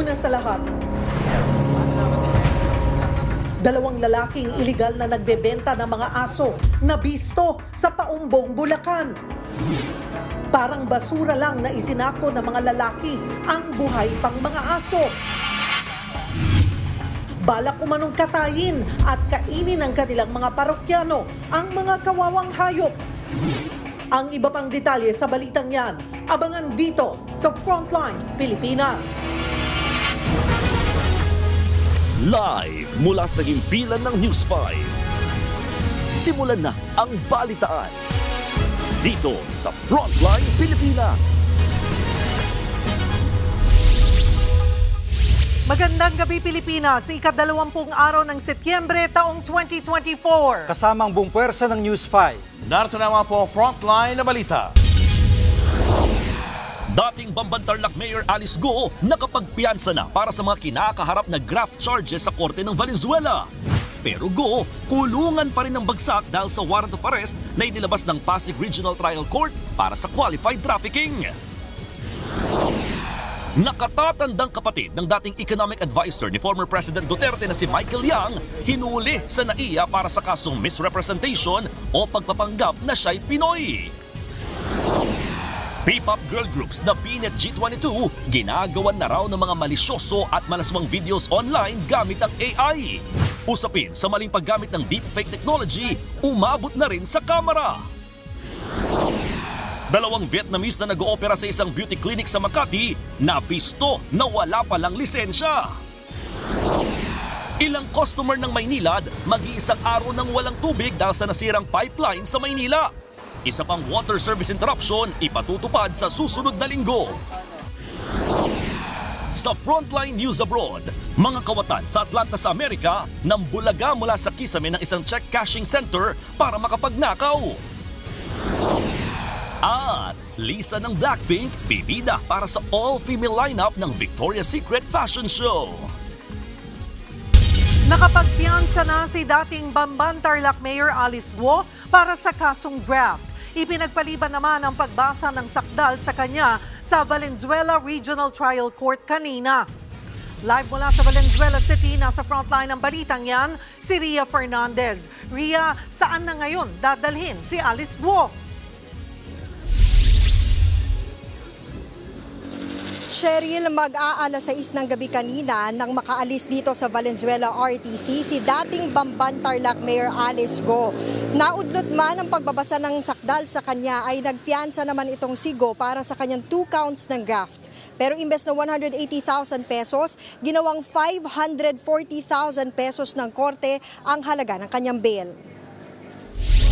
Una sa lahat, dalawang lalaking iligal na nagbebenta ng mga aso na bisto sa Paumbong, Bulacan. Parang basura lang na isinako ng mga lalaki ang buhay pang mga aso. Balak umanong katayin at kainin ng kanilang mga parokyano ang mga kawawang hayop. Ang iba pang detalye sa balitang yan, abangan dito sa Frontline Pilipinas. Live mula sa himpilan ng News 5. Simulan na ang balitaan dito sa Frontline Pilipinas. Magandang gabi Pilipinas, ika-20 araw ng Setyembre taong 2024. Kasama ang buong puwersa ng News 5. Narito na mga po Frontline na balita. Dating Bambantarlac Mayor Alice Go nakapagpiyansa na para sa mga kinakaharap na graft charges sa korte ng Valenzuela. Pero Go, kulungan pa rin ng bagsak dahil sa warrant of arrest na inilabas ng Pasig Regional Trial Court para sa qualified trafficking. Nakatatandang kapatid ng dating economic advisor ni former President Duterte na si Michael Yang, hinuli sa NAIA para sa kasong misrepresentation o pagpapanggap na siya'y Pinoy. P-pop girl groups na Binet G22, ginagawan na raw ng mga malisyoso at malaswang videos online gamit ang AI. Usapin sa maling paggamit ng deepfake technology, umabot na rin sa kamera. Dalawang Vietnamese na nag-oopera sa isang beauty clinic sa Makati, napisto na wala palang lisensya. Ilang customer ng Maynilad, mag-iisang araw nang walang tubig dahil sa nasirang pipeline sa Maynila. Isa pang water service interruption ipatutupad sa susunod na linggo. Sa Frontline News Abroad, mga kawatan sa Atlanta sa Amerika nang bulaga mula sa kisame ng isang check cashing center para makapagnakaw. At Lisa ng Blackpink, bibida para sa all-female lineup ng Victoria's Secret Fashion Show. Nakapagpiyansa na si dating Bambantarlac Mayor Alice Guo para sa kasong graft. Ipinagpaliban naman ang pagbasa ng sakdal sa kanya sa Valenzuela Regional Trial Court kanina. Live mula sa Valenzuela City, nasa frontline ng balitang yan, si Ria Fernandez. Ria, saan na ngayon dadalhin si Alice Guo? Cheryl, mag-aalas 6 ng gabi kanina nang makaalis dito sa Valenzuela RTC si dating Bambantarlac Mayor Alice Go. Naudlot man ang pagbabasa ng sakdal sa kanya ay nagpiyansa naman itong si Go para sa kanyang 2 counts ng graft. Pero imbes na 180,000 pesos, ginawang 540,000 pesos ng korte ang halaga ng kanyang bail.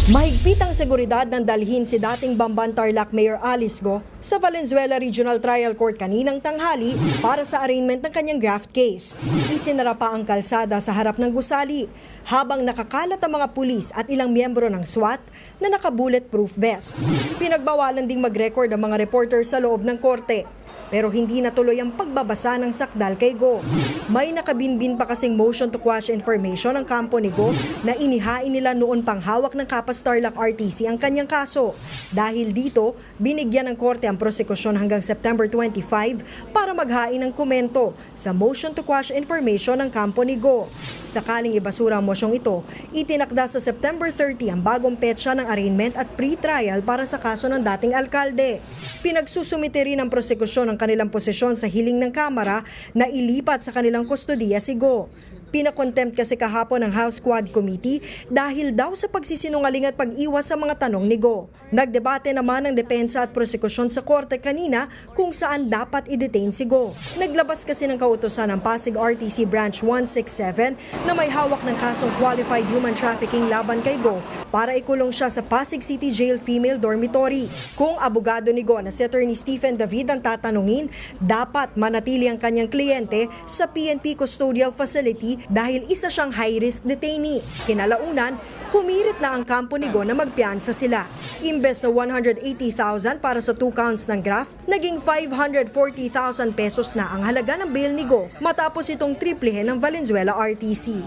Mahigpit ang seguridad ng dalhin si dating Bambantarlac Mayor Alice Go sa Valenzuela Regional Trial Court kaninang tanghali para sa arraignment ng kanyang graft case. Isinara pa ang kalsada sa harap ng gusali habang nakakalat ang mga pulis at ilang miyembro ng SWAT na naka-bulletproof vest. Pinagbawalan ding mag-record ang mga reporter sa loob ng korte. Pero hindi natuloy ang pagbabasa ng sakdal kay Go. May nakabinbin pa kasing motion to quash information ang kampo ni Go na inihain nila noon pang hawak ng Kapas Tarlac RTC ang kanyang kaso. Dahil dito, binigyan ng korte ang prosekusyon hanggang September 25 para maghain ng komento sa motion to quash information ng kampo ni Go. Sakaling ibasura ang mosyong ito, itinakda sa September 30 ang bagong petsa ng arraignment at pre-trial para sa kaso ng dating alkalde. Pinagsusumite rin ang prosekusyon ng kanilang posisyon sa hiling ng Kamara na ilipat sa kanilang kustodiya si Go. Pinakontempt kasi kahapon ng House Quad Committee dahil daw sa pagsisinungaling at pag-iwas sa mga tanong ni Go. Nagdebate naman ang depensa at prosekusyon sa korte kanina kung saan dapat i-detain si Go. Naglabas kasi ng kautusan ng Pasig RTC Branch 167 na may hawak ng kasong qualified human trafficking laban kay Go para ikulong siya sa Pasig City Jail Female Dormitory. Kung abogado ni Go na si Attorney Stephen David ang tatanungin, dapat manatili ang kanyang kliyente sa PNP Custodial Facility dahil isa siyang high-risk detainee. Kinalaunan, humirit na ang kampo ni Go na magpiyansa sila. Imbes na 180,000 para sa 2 counts ng graft, naging 540,000 pesos na ang halaga ng bail ni Go matapos itong triplehin ng Valenzuela RTC.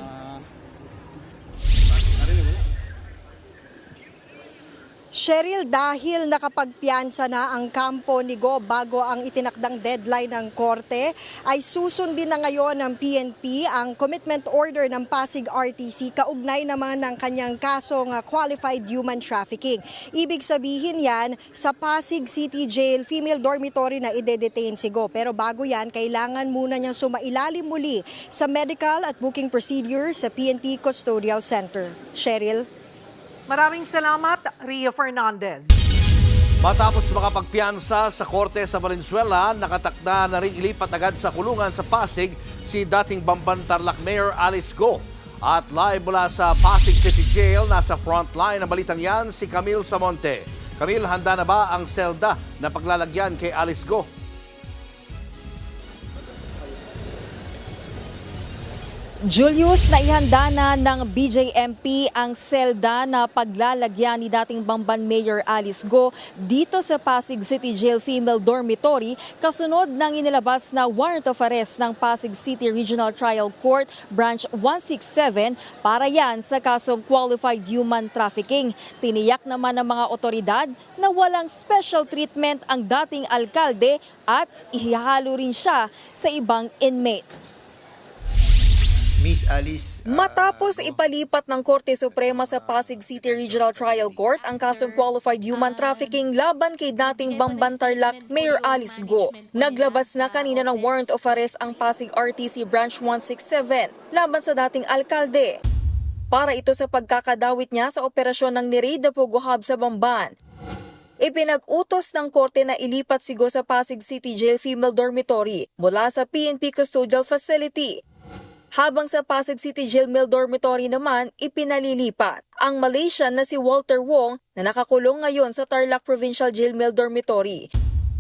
Cheryl, dahil nakapagpiyansa na ang kampo ni Go bago ang itinakdang deadline ng korte, ay susundin na ngayon ng PNP ang commitment order ng Pasig RTC kaugnay naman ng kanyang kasong qualified human trafficking. Ibig sabihin yan, sa Pasig City Jail female dormitory na ide-detain si Go. Pero bago yan, kailangan muna niyang sumailalim muli sa medical at booking procedure sa PNP Custodial Center. Cheryl? Maraming salamat, Ria Fernandez. Matapos makapagpiyansa sa korte sa Valenzuela, nakatakda na rin ilipat agad sa kulungan sa Pasig si dating Bamban Tarlac Mayor Alice Go. At live mula sa Pasig City Jail, nasa frontline ng balitang yan si Camille Samonte. Camille, handa na ba ang selda na paglalagyan kay Alice Go? Julius, naihanda na ng BJMP ang selda na paglalagyan ni dating Bamban Mayor Alice Go dito sa Pasig City Jail Female Dormitory kasunod ng inilabas na warrant of arrest ng Pasig City Regional Trial Court Branch 167 para yan sa kasong qualified human trafficking. Tiniyak naman ng mga otoridad na walang special treatment ang dating alkalde at ihahalo rin siya sa ibang inmate. Miss Alice. Matapos ipalipat ng Korte Suprema sa Pasig City Regional Trial Court ang kasong qualified human trafficking laban kay dating Bamban Tarlac Mayor Alice Go, naglabas na kanina ng warrant of arrest ang Pasig RTC Branch 167 laban sa dating alkalde para ito sa pagkakadawit niya sa operasyon ng ni-raid na Pogo Hub sa Bamban. Ipinag-utos ng korte na ilipat si Go sa Pasig City Jail Female Dormitory mula sa PNP Custodial Facility. Habang sa Pasig City Jail Male Dormitory naman, ipinalilipat ang Malaysian na si Walter Wong na nakakulong ngayon sa Tarlac Provincial Jail Male Dormitory.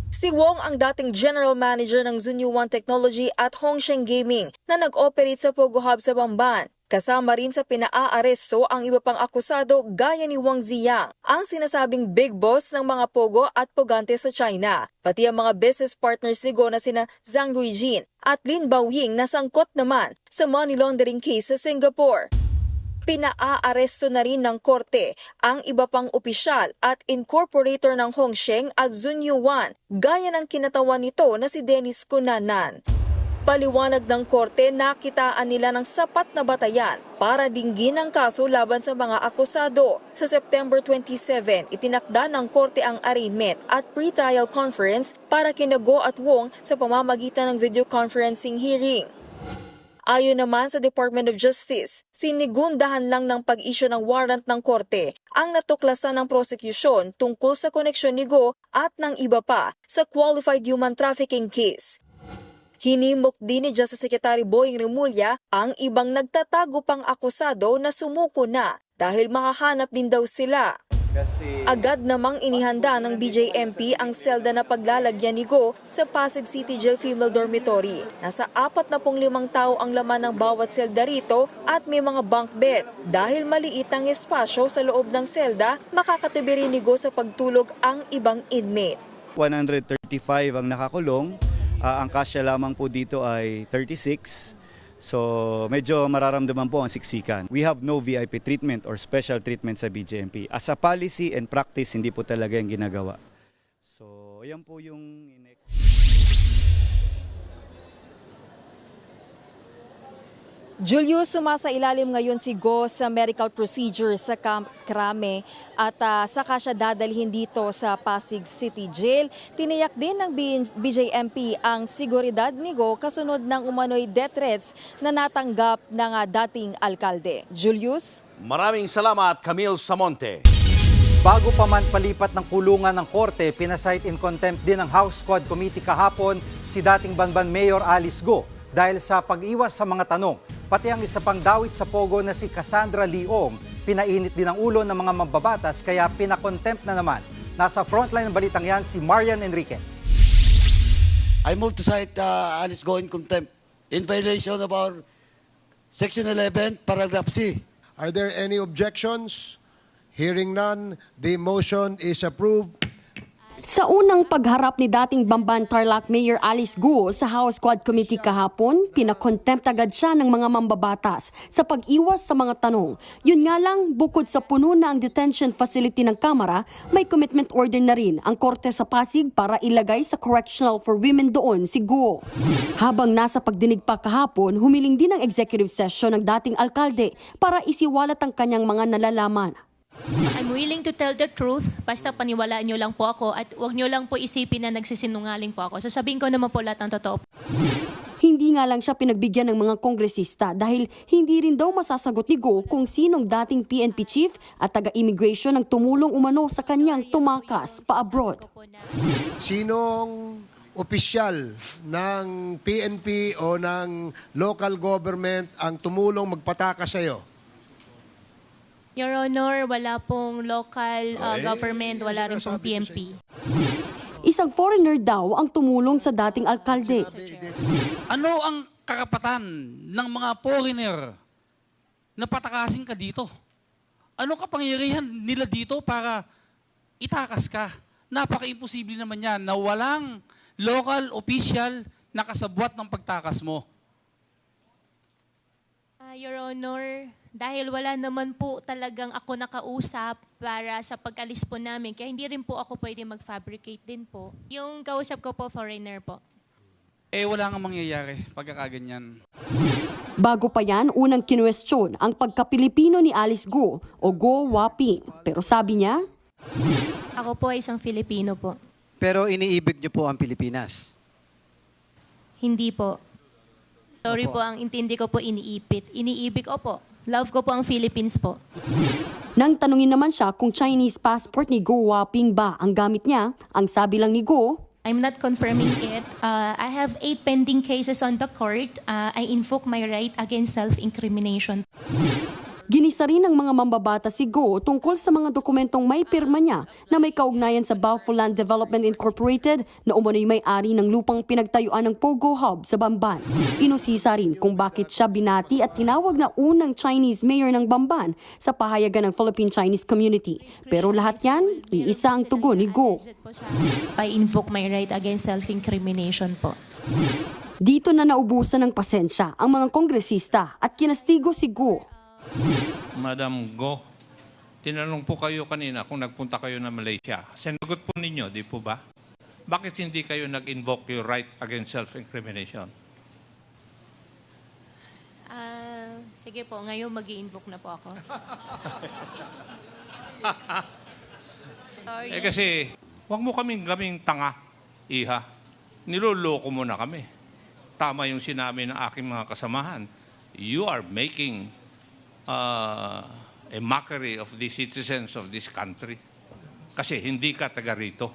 Si Wong ang dating General Manager ng Zunyu One Technology at Hongsheng Gaming na nag-operate sa Pogo Hub sa Bamban. Kasama rin sa pinaa-aresto ang iba pang akusado gaya ni Wang Ziyang, ang sinasabing big boss ng mga Pogo at Pogante sa China. Pati ang mga business partners ni Go na sina Zhang Ruijin at Lin Baoying na sangkot naman sa money laundering case sa Singapore. Pinaa-aresto na rin ng korte ang iba pang opisyal at incorporator ng Hongsheng at Zunyu One, gaya ng kinatawan nito na si Dennis Cunanan. Paliwanag ng korte, nakitaan nila ng sapat na batayan para dinggin ang kaso laban sa mga akusado. Sa September 27, itinakda ng korte ang arraignment at pre-trial conference para kina Go at Wong sa pamamagitan ng video conferencing hearing. Ayon naman sa Department of Justice, sinigundahan lang ng pag-issue ng warrant ng korte ang natuklasan ng prosecution tungkol sa koneksyon ni Go at ng iba pa sa qualified human trafficking case. Hinimok din ni Justice Secretary Boying Remulla ang ibang nagtatago pang akusado na sumuko na dahil makahanap din daw sila. Agad namang inihanda ng BJMP ang selda na paglalagyan ni Go sa Pasig City Jail Female Dormitory. Nasa 45 tao ang laman ng bawat selda rito at may mga bunk bed. Dahil maliit ang espasyo sa loob ng selda, makakatabi rin ni Go sa pagtulog ang ibang inmate. 135 ang nakakulong. Ang kasya lamang po dito ay 36. So medyo mararamdaman po ang siksikan. We have no VIP treatment or special treatment sa BJMP. As a policy and practice, hindi po talaga yung ginagawa. So yan po yung... Julius, sumasailalim ngayon si Go sa medical procedure sa Camp Crame at saka siya dadalhin dito sa Pasig City Jail. Tiniyak din ng BJMP ang seguridad ni Go kasunod ng umano'y death threats na natanggap ng dating alkalde. Julius? Maraming salamat, Camille Samonte. Bago pa man palipat ng kulungan ng korte, pinasight in contempt din ng House Squad Committee kahapon si dating Bamban Mayor Alice Go dahil sa pag-iwas sa mga tanong. Pati ang isa pang dawit sa Pogo na si Cassandra Leong, pinainit din ang ulo ng mga mambabatas kaya pinakontempt na naman. Nasa frontline ng balitang yan si Marian Enriquez. I move to cite Alice Go in contempt in violation of our Section 11, Paragraph C. Are there any objections? Hearing none, the motion is approved. Sa unang pagharap ni dating Bamban Tarlac Mayor Alice Guo sa House Quad Committee kahapon, pinakontempt agad siya ng mga mambabatas sa pag-iwas sa mga tanong. Yun nga lang, bukod sa puno na ang detention facility ng Kamara, may commitment order na rin ang Korte sa Pasig para ilagay sa correctional for women doon si Guo. Habang nasa pagdinig pa kahapon, humiling din ang executive session ng dating alkalde para isiwalat ang kanyang mga nalalaman. I'm willing to tell the truth, basta paniwalaan nyo lang po ako at huwag nyo lang po isipin na nagsisinungaling po ako. Sasabihin ko naman po lahat ng totoo. Hindi nga lang siya pinagbigyan ng mga kongresista dahil hindi rin daw masasagot ni Guo kung sinong dating PNP chief at taga-immigration ang tumulong umano sa kanyang tumakas pa-abroad. Sinong opisyal ng PNP o ng local government ang tumulong magpatakas sa'yo? Your Honor, wala pong local government, wala rin pong PNP. Isang foreigner daw ang tumulong sa dating alkalde. Ano ang karapatan ng mga foreigner na patakasin ka dito? Ano kapangyarihan nila dito para itakas ka? Napaka-imposible naman yan na walang local official na kasabwat ng pagtakas mo. Your Honor, dahil wala naman po talagang ako nakausap para sa pag-alis po namin, kaya hindi rin po ako pwede mag-fabricate din po. Yung kausap ko po, foreigner po. Wala nga mangyayari pagkakaganyan. Bago pa yan, unang kinuwestiyon ang pagka-Pilipino ni Alice Guo o Guo Waping. Pero sabi niya, Ako po ay isang Filipino po. Pero iniibig niyo po ang Pilipinas? Hindi po. Sorry po, ang intindi ko po iniipit. Iniibig ko po. Love ko po ang Philippines po. nang tanungin naman siya kung Chinese passport ni Guo Waping ba ang gamit niya, ang sabi lang ni Guo, I'm not confirming it. I have 8 pending cases on the court. I invoke my right against self-incrimination. ginisa rin ng mga mambabata si Guo tungkol sa mga dokumentong may pirma niya na may kaugnayan sa Baofu Land Development Incorporated na umano'y may-ari ng lupang pinagtayuan ng Pogo Hub sa Bamban. Inusisa rin kung bakit siya binati at tinawag na unang Chinese mayor ng Bamban sa pahayagan ng Philippine-Chinese community. Pero lahat yan, iisa ang tugon ni Guo. I invoke my right against self-incrimination po. Dito na naubusan ng pasensya ang mga kongresista at kinastigo si Guo. Madam Go, tinanong po kayo kanina kung nagpunta kayo na Malaysia. Sinagot po ninyo, di po ba? Bakit hindi kayo nag-invoke your right against self-incrimination? Sige po, ngayon mag-i-invoke na po ako. Sorry. Kasi, huwag mo kaming tanga, iha. Niloloko mo na kami. Tama yung sinabi ng aking mga kasamahan. You are making a mockery of the citizens of this country. Kasi hindi ka taga rito.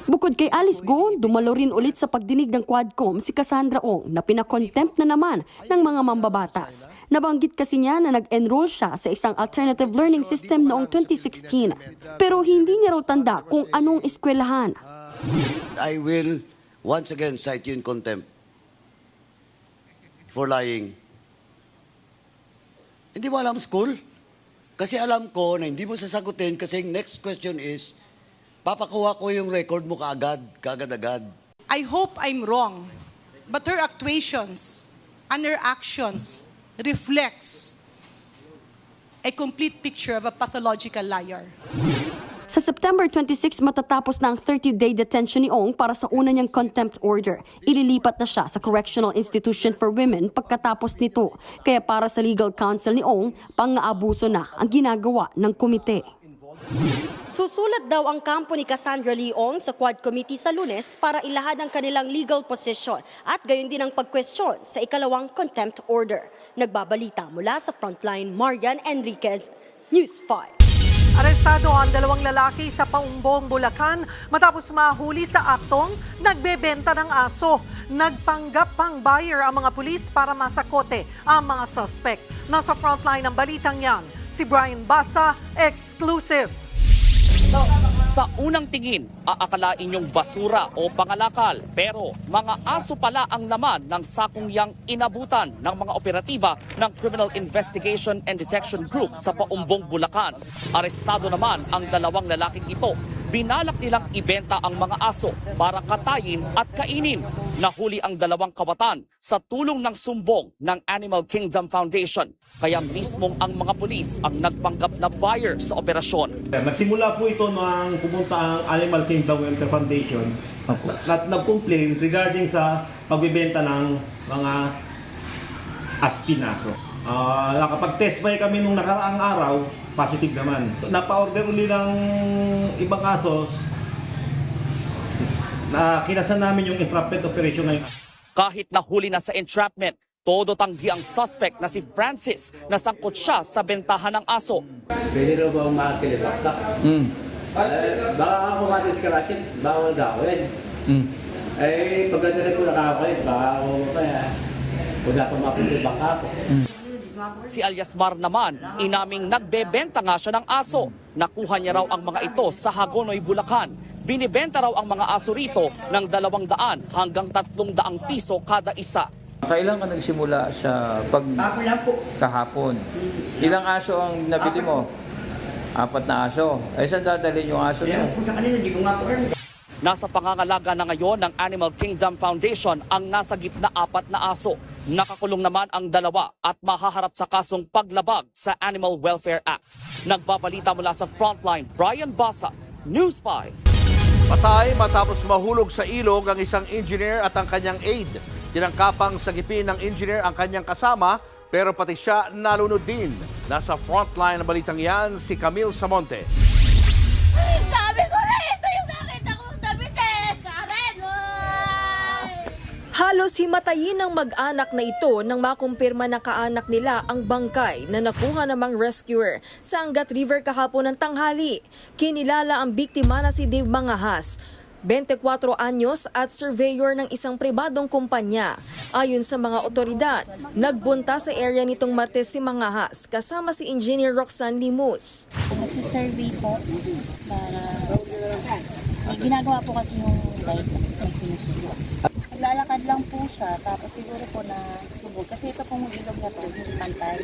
Bukod kay Alice Guo, dumalo rin ulit sa pagdinig ng Quadcom si Cassandra Ong na pinakontempt na naman ng mga mambabatas. Nabanggit kasi niya na nag-enroll siya sa isang alternative learning system noong 2016. Pero hindi niya raw tanda kung anong eskwelahan. I will once again cite you in contempt for lying. Hindi mo alam school? Kasi alam ko na hindi mo sasagutin kasi next question is, papakuha ko yung record mo kaagad-agad. I hope I'm wrong, but her actuations and her actions reflects a complete picture of a pathological liar. Sa September 26 matatapos na ang 30-day detention ni Ong para sa una niyang contempt order. Ililipat na siya sa Correctional Institution for Women pagkatapos nito. Kaya para sa legal counsel ni Ong, pang-aabuso na ang ginagawa ng komite. Susulat daw ang kampo ni Cassandra Leong sa Quad Committee sa Lunes para ilahad ang kanilang legal position at gayon din ang pag-question sa ikalawang contempt order. Nagbabalita mula sa Frontline, Marian Enriquez, News 5. Arestado ang 2 lalaki sa Paumbong, Bulacan matapos mahuli sa aktong nagbebenta ng aso. Nagpanggap pang buyer ang mga pulis para masakote ang mga suspect. Nasa frontline ng balitang yan, si Brian Basa, exclusive. Sa unang tingin, aakalain yung basura o pangalakal. Pero mga aso pala ang laman ng sakong yang inabutan ng mga operatiba ng Criminal Investigation and Detection Group sa Paumbong, Bulacan. Arestado naman ang 2 lalaking ito Binalak nilang ibenta ang mga aso para katayin at kainin. Nahuli ang 2 kawatan sa tulong ng sumbong ng Animal Kingdom Foundation. Kaya mismong ang mga pulis ang nagpanggap na buyer sa operasyon. Nagsimula po ito nang pumunta ang Animal Kingdom Welfare Foundation at nag-complain regarding sa pagbebenta ng mga askinaso. Nakapag-test buy kami nung nakaraang araw, positive naman. Napa-order uli ng ibang aso na kinasan namin yung entrapment operation ngayon. Kahit nahuli na sa entrapment, todo tanggi ang suspect na si Francis na sangkot siya sa bentahan ng aso. Pwede rin ba makakilipaktak? Baka ako matiskarasin, bawal gawin. Pagkanda rin ko nakakain, baka ako wala pa makilipaktak ako. Si Alyasmar naman, inaming nagbebenta nga siya ng aso. Nakuha niya raw ang mga ito sa Hagonoy, Bulacan. Binibenta raw ang mga aso rito ng 200 hanggang 300 piso kada isa. Kailan ka nagsimula sa kahapon? Ilang aso ang nabili mo? 4 na aso. Saan dadalhin yung aso niyo? Nasa pangangalaga na ngayon ng Animal Kingdom Foundation ang nasa gitna 4 na aso. Nakakulong naman ang 2 at mahaharap sa kasong paglabag sa Animal Welfare Act. Nagbabalita mula sa Frontline, Brian Basa, News 5. Patay matapos mahulog sa ilog ang isang engineer at ang kanyang aide. Tinangkapang sagipin ng engineer ang kanyang kasama pero pati siya nalunod din. Nasa Frontline na balitang yan si Camille Samonte. Sabi ko na ito yung nakita kong damit eh! Karen! Halos himatayin ng mag-anak na ito nang makumpirma na kaanak nila ang bangkay na nakuha namang rescuer sa Angat River kahapon ng tanghali. Kinilala ang biktima na si Dave Mangahas, 24 anyos at surveyor ng isang pribadong kumpanya. Ayon sa mga otoridad, nagbunta sa area nitong Martes si Mangahas kasama si Engineer Roxanne Limus. Nagsisurvey po para ginagawa po kasi yung guide sa sinusunod. Naglalakad lang po siya tapos siguro po na lubog kasi ito pong ilog na to, hindi pantay.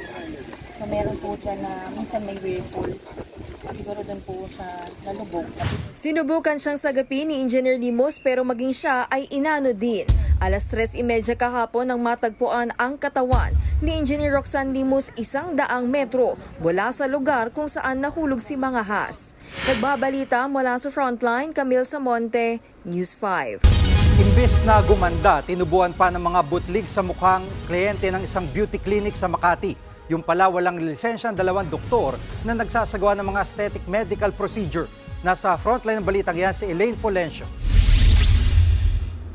So meron po dyan na minsan may whirlpool. Siguro doon po siya nalubog. Sinubukan siyang sagapin ni Engineer Limos pero maging siya ay inano din. 3:30 kahapon nang matagpuan ang katawan ni Engineer Roxanne Limos 100 metro mula sa lugar kung saan nahulog si Mangahas. Nagbabalita mula sa Frontline, Camille Samonte, News 5. Imbes na gumanda, tinubuan pa ng mga butlig sa mukhang kliyente ng isang beauty clinic sa Makati. Yung pala walang lisensya ang 2 doktor na nagsasagawa ng mga aesthetic medical procedure. Nasa Frontline ng balitang yan si Elaine Folencio.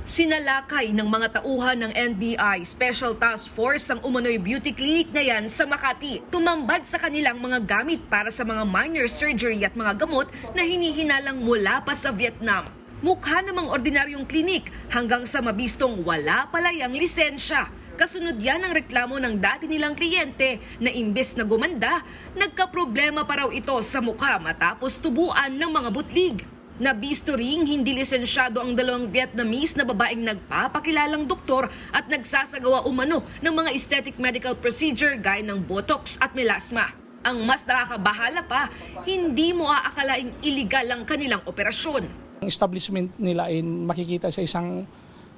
Sinalakay ng mga tauhan ng NBI Special Task Force ang umano'y beauty clinic na yan sa Makati. Tumambad sa kanilang mga gamit para sa mga minor surgery at mga gamot na hinihinalang mula pa sa Vietnam. Mukha namang ordinaryong klinik hanggang sa mabistong wala pala yang lisensya. Kasunod yan ang reklamo ng dati nilang kliyente na imbes na gumanda, nagkaproblema pa raw ito sa mukha matapos tubuan ng mga butlig. Nabisto ring hindi lisensyado ang 2 Vietnamese na babaeng nagpapakilalang doktor at nagsasagawa umano ng mga aesthetic medical procedure gaya ng botox at melasma. Ang mas nakakabahala pa, hindi mo aakalaing iligal ang kanilang operasyon. Ang establishment nila ay makikita sa isang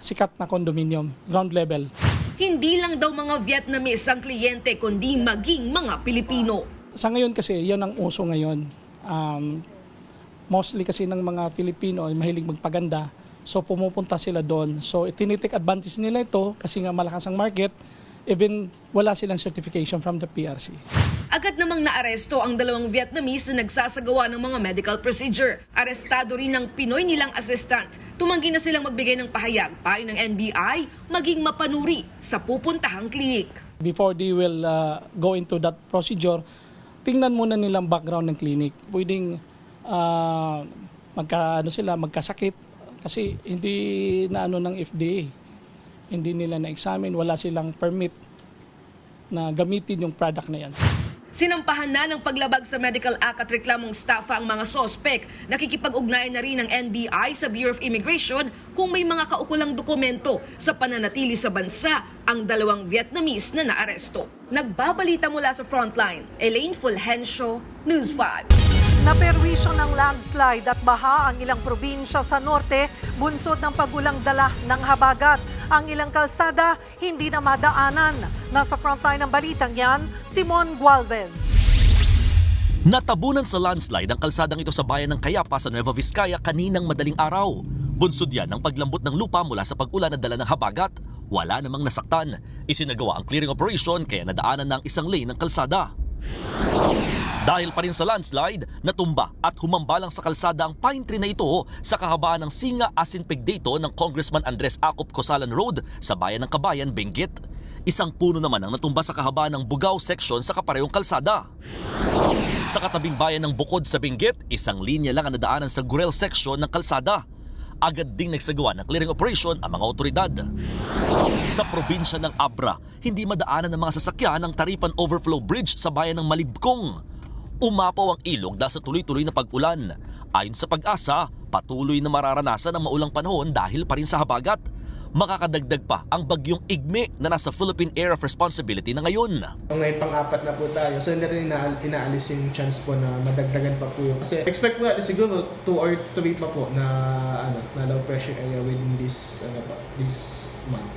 sikat na condominium, ground level. Hindi lang daw mga Vietnamese ang kliyente kundi maging mga Pilipino. Sa ngayon kasi, yan ang uso ngayon. Mostly kasi ng mga Pilipino ay mahilig magpaganda. So pumupunta sila doon. So tinitik advantage nila ito kasi nga malakas ang market. Even wala silang certification from the PRC. Agad namang naaresto ang 2 Vietnamese na nagsasagawa ng mga medical procedure. Arestado rin ng Pinoy nilang assistant. Tumanggi na silang magbigay ng pahayag, payo ng NBI, maging mapanuri sa pupuntahang klinik. Before they will go into that procedure, tingnan muna nilang background ng clinic. Pwedeng magkasakit kasi hindi na ng FDA. Hindi nila na-examine, wala silang permit na gamitin yung product na yan. Sinampahan na ng paglabag sa Medical Act at reklamong staffa ang mga sospek. Nakikipag-ugnayan na rin ng NBI sa Bureau of Immigration kung may mga kaukulang dokumento sa pananatili sa bansa ang 2 Vietnamese na naaresto. Nagbabalita mula sa Frontline, Elaine Fulgencio, News 5. Naperwisyo ng landslide at baha ang ilang probinsya sa norte, bunsod ng pagulang dala ng habagat. Ang ilang kalsada hindi na madaanan. Nasa frontline ng balitang yan, Simon Gualvez. Natabunan sa landslide ang kalsadang ito sa bayan ng Cayapa sa Nueva Vizcaya kaninang madaling araw. Bunsod yan ng paglambot ng lupa mula sa pag-ulan na dala ng habagat. Wala namang nasaktan. Isinagawa ang clearing operation kaya nadaanan ng isang lane ng kalsada. Dahil pa rin sa landslide, natumba at humambalang sa kalsada ang pine tree na ito sa kahabaan ng Singa Asinpigdito ng Congressman Andres Acop Cosalan Road sa bayan ng Kabayan, Benguet. Isang puno naman ang natumba sa kahabaan ng Bugao section sa kaparehong kalsada. Sa katabing bayan ng Bukod sa Benguet, isang linya lang ang nadaanan sa Gurel section ng kalsada. Agad ding nagsagawa ng clearing operation ang mga otoridad. Sa probinsya ng Abra, hindi madaanan ng mga sasakyan ang Taripan Overflow Bridge sa bayan ng Malibkong. Umapaw ang ilog dahil sa tuloy-tuloy na pag-ulan. Ayon sa Pag-asa, patuloy na mararanasan ang maulang panahon dahil pa rin sa habagat. Makakadagdag pa ang bagyong Igme na nasa Philippine Area of Responsibility na ngayon. Ngayon pang-apat na po tayo, so hindi rin inaalis yung chance po na madagdagan pa po yun. Kasi expect po siguro 2 or 3 pa po na low pressure area within this month.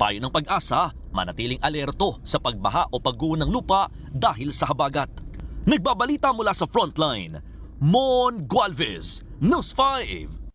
Payo ng Pag-asa, manatiling alerto sa pagbaha o pagguho ng lupa dahil sa habagat. Nagbabalita mula sa frontline, Mon Gualvez, News 5.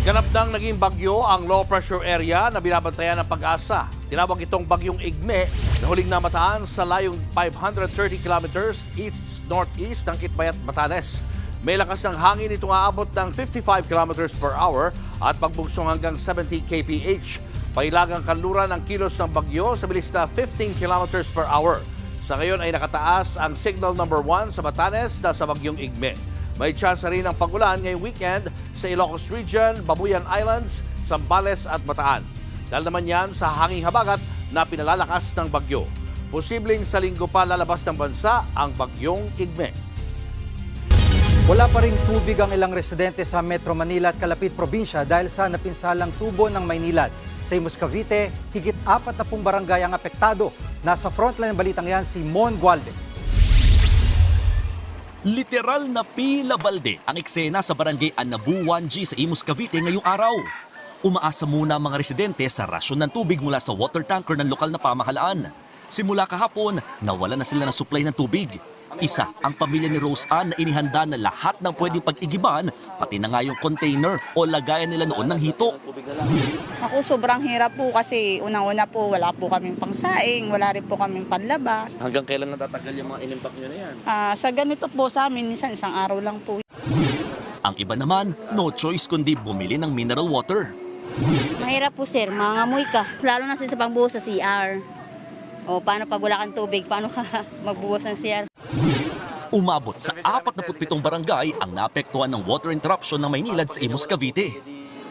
Ganap nang naging bagyo ang low pressure area na binabantayan ng Pag-asa. Tinawag itong bagyong Igme na huling namataan sa layong 530 kilometers east-northeast ng Itbayat, Batanes. May lakas ng hangin itong aabot ng 55 kilometers per hour at pagbugsong hanggang 70 kph. Pailagang kanluran ang kilos ng bagyo sa bilis na 15 kilometers per hour. Sa ngayon ay nakataas ang signal number 1 sa Batanes na sa bagyong Igme. May chance rin ng pag-ulan ngayong weekend sa Ilocos Region, Babuyan Islands, Zambales at Bataan. Dahil naman yan sa hanging habagat na pinalalakas ng bagyo. Posibleng sa linggo pa lalabas ng bansa ang bagyong Igme. Wala pa ring tubig ang ilang residente sa Metro Manila at Kalapit Probinsya dahil sa napinsalang tubo ng Maynilad. Sa Imus, Cavite, higit 40 barangay ang apektado. Nasa frontline ng balitang yan si Mon Gualvez. Literal na pila balde ang eksena sa barangay Anabu 1G sa Imus, Cavite ngayong araw. Umaasa muna ang mga residente sa rasyon ng tubig mula sa water tanker ng lokal na pamahalaan. Simula kahapon, nawala na sila ng supply ng tubig. Isa ang pamilya ni Rose Ann na inihanda na lahat ng pwedeng pag-igiban, pati na nga yung container o lagayan nila noon ng hito. Ako, sobrang hirap po kasi unang-una po wala po kaming pangsaing, wala rin po kaming panlaba. Hanggang kailan natatagal yung mga inimpak nyo na yan? Sa ganito po sa amin, minsan isang araw lang po. Ang iba naman, no choice kundi bumili ng mineral water. Mahirap po sir, mangangamoy ka. Lalo na sa pangbuhos sa CR. O paano pag wala kang tubig, paano ka magbuhos ng CR? Umabot sa 47 barangay ang naapektuhan ng water interruption ng Maynilad sa Imus, Cavite.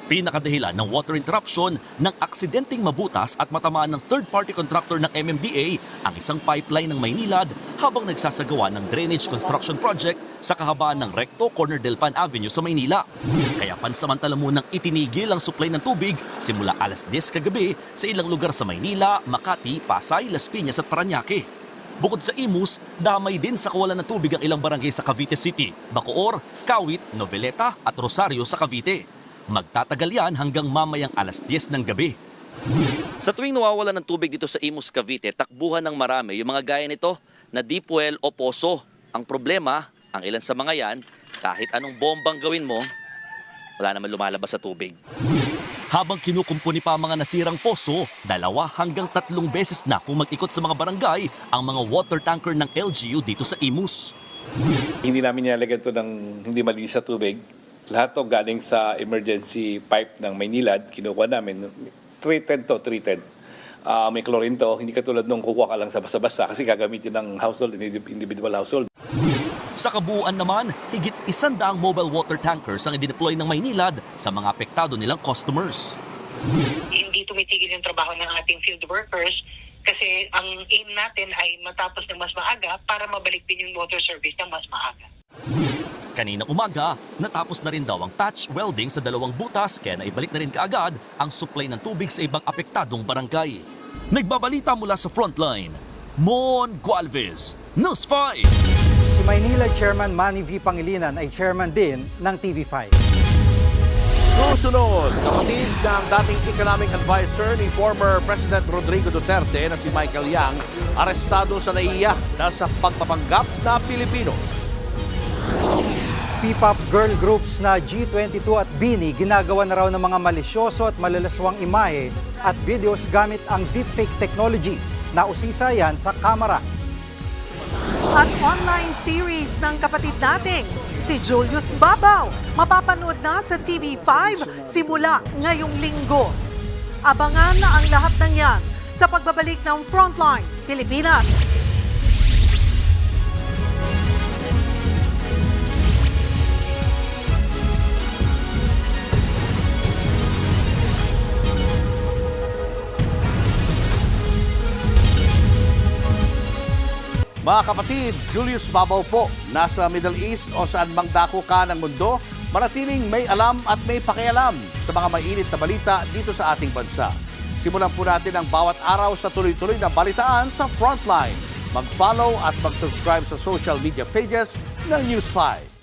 Pinakadahilan ng water interruption ng aksidenteng mabutas at matamaan ng third-party contractor ng MMDA ang isang pipeline ng Maynilad habang nagsasagawa ng drainage construction project sa kahabaan ng Recto Corner Del Pan Avenue sa Maynila. Kaya pansamantala munang itinigil ang supply ng tubig simula alas 10 kagabi sa ilang lugar sa Maynila, Makati, Pasay, Las Piñas at Parañaque. Bukod sa Imus, damay din sa kawalan ng tubig ang ilang barangay sa Cavite City, Bacoor, Kawit, Noveleta at Rosario sa Cavite. Magtatagal yan hanggang mamayang alas 10 ng gabi. Sa tuwing nawawalan ng tubig dito sa Imus, Cavite, takbuhan ng marami yung mga gaya nito na deep well o poso. Ang problema, ang ilan sa mga yan, kahit anong bombang gawin mo, wala naman lumalabas sa tubig. Habang kinukumpuni pa ang mga nasirang poso, 2 hanggang 3 beses na kung mag-ikot sa mga barangay ang mga water tanker ng LGU dito sa Imus. Hindi namin nilalagyan ito ng hindi malinis sa tubig. Lahat to galing sa emergency pipe ng Maynilad, kinukuha namin. Treated. May chlorine to, hindi katulad nung kukuha ka lang sa basa-basa kasi gagamitin ng household, individual household. Sa kabuuan naman, higit 100 mobile water tankers ang idineploy ng Maynilad sa mga apektado nilang customers. Hindi tumitigil yung trabaho ng ating field workers kasi ang aim natin ay matapos ng mas maaga para mabalik din yung water service ng mas maaga. Kaninang umaga, natapos na rin daw ang touch welding sa 2 butas kaya naibalik na rin kaagad ang supply ng tubig sa ibang apektadong barangay. Nagbabalita mula sa frontline, Mon Gualvez, News 5. Si Maynila Chairman Manny V. Pangilinan ay chairman din ng TV5. Susunod, kapatid ng dating economic advisor ni former President Rodrigo Duterte na si Michael Yang, arestado sa NAIA dahil sa pagpapanggap na Pilipino. P-pop girl groups na G22 at BINI ginagawa na raw ng mga malisyoso at malalaswang imahe at videos gamit ang deepfake technology. Nausisa yan sa kamera. At online series ng kapatid nating si Julius Babaw mapapanood na sa TV5 simula ngayong linggo. Abangan na ang lahat ng yan sa pagbabalik ng Frontline Pilipinas. Mga kapatid, Julius Babaw po, nasa Middle East o saan mang dako ka ng mundo, manatiling may alam at may pakialam sa mga mainit na balita dito sa ating bansa. Simulan po natin ang bawat araw sa tuloy-tuloy na balitaan sa Frontline. Mag-follow at mag-subscribe sa social media pages ng News 5.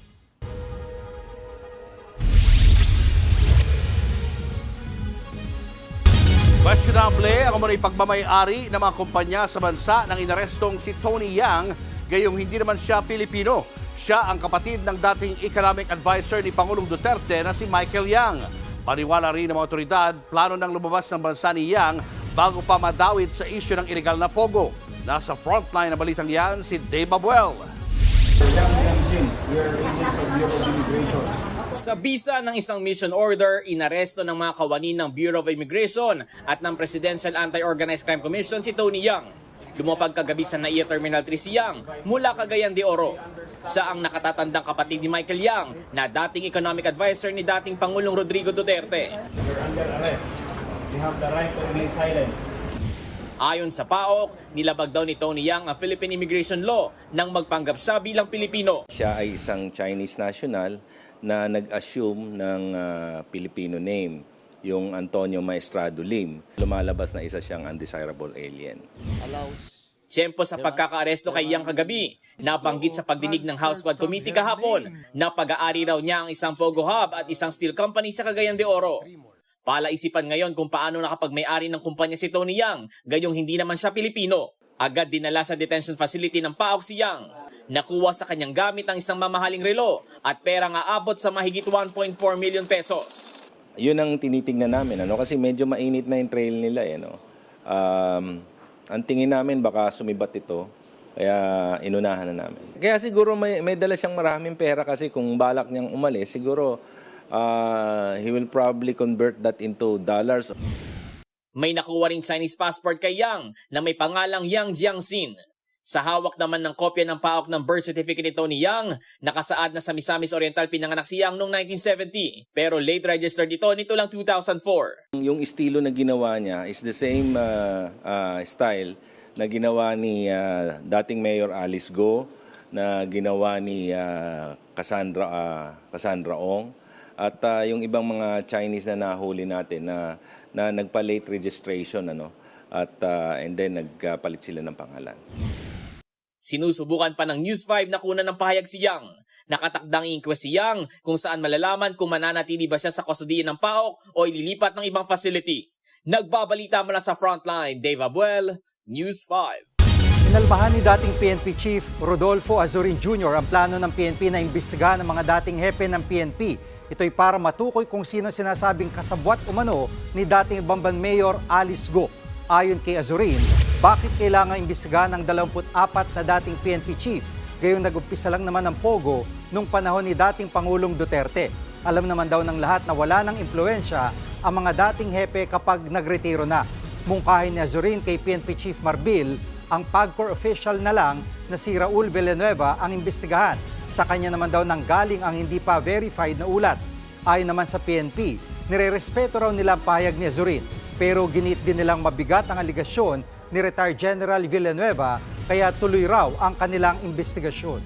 Questionable ang umano'y pagmamay-ari ng mga kumpanya sa bansa ng inarestong si Tony Yang, gayong hindi naman siya Pilipino. Siya ang kapatid ng dating economic advisor ni Pangulong Duterte na si Michael Yang. Paniwala rin ng mga otoridad, plano ng lumabas ng bansa ni Yang bago pa madawit sa isyu ng illegal na pogo. Nasa frontline na balitang yan si Dave Abuel. Sa bisa ng isang mission order, inaresto ng mga kawani ng Bureau of Immigration at ng Presidential Anti-Organized Crime Commission si Tony Yang. Lumapag kagabi sa NAIA Terminal 3 si Yang mula Cagayan de Oro. Siya ang nakatatandang kapatid ni Michael Yang na dating economic advisor ni dating Pangulong Rodrigo Duterte. You're under arrest. You have the right to remain silent. Ayon sa PAOK, nilabag daw ni Tony Yang ang Philippine Immigration Law nang magpanggap siya bilang Pilipino. Siya ay isang Chinese national na nag-assume ng Filipino name, yung Antonio Maestrado Lim. Lumalabas na isa siyang undesirable alien. Tiyempo sa pagkakaaresto kay Yang kagabi, nabanggit sa pagdinig ng House Quad Committee kahapon na pag-aari raw niya ang isang Pogo Hub at isang steel company sa Cagayan de Oro. Palaisipan ngayon kung paano nakapag-may-ari ng kumpanya si Tony Yang, gayong hindi naman siya Pilipino. Agad dinala sa detention facility ng PAOK si Yang. Nakuha sa kanyang gamit ang isang mamahaling relo at perang aabot sa mahigit 1.4 million pesos. Yun ang tinitingnan namin, kasi medyo mainit na yung trail nila. Ang tingin namin baka sumibat ito, kaya inunahan na namin. Kaya siguro may dala siyang maraming pera kasi kung balak niyang umalis, siguro he will probably convert that into dollars. May nakuha ring Chinese passport kay Yang na may pangalang Yang Jiangxin. Sa hawak naman ng kopya ng PAOK ng birth certificate ni Tony Yang, nakasaad na sa Misamis Oriental pinanganak si Yang noong 1970, pero late registered ito nito lang 2004. Yung estilo na ginawa niya is the same style na ginawa ni dating Mayor Alice Go, na ginawa ni Cassandra Ong, at yung ibang mga Chinese na nahuli natin na nagpa-late registration and then nagpalit sila ng pangalan. Sinusubukan pa ng News 5 na kunan ng pahayag si Yang. Nakatakdang inquest si Yang kung saan malalaman kung mananatili ba siya sa kustodiya ng PAOK o ililipat ng ibang facility. Nagbabalita mula sa Frontline, Dave Abuel, News 5. Inalmahan ni dating PNP Chief Rodolfo Azurin Jr. ang plano ng PNP na imbestigahan ng mga dating hepe ng PNP. Ito'y para matukoy kung sino sinasabing kasabwat umano ni dating Bamban Mayor Alice Go. Ayon kay Azurin, bakit kailangan imbestigahan ng 24 na dating PNP chief? Gayong nag-umpisa lang naman ng pogo nung panahon ni dating Pangulong Duterte. Alam naman daw ng lahat na wala ng impluensya ang mga dating hepe kapag nagretiro na. Mungkahin ni Azurin kay PNP Chief Marbil, ang PAGCOR official na lang na si Raul Villanueva ang imbestigahan. Sa kanya naman daw nanggaling ang hindi pa verified na ulat. Ayon naman sa PNP, nirerespeto raw nila ang pahayag ni Azurin. Pero ginit din nilang mabigat ang aligasyon ni Retired General Villanueva, kaya tuloy raw ang kanilang investigasyon.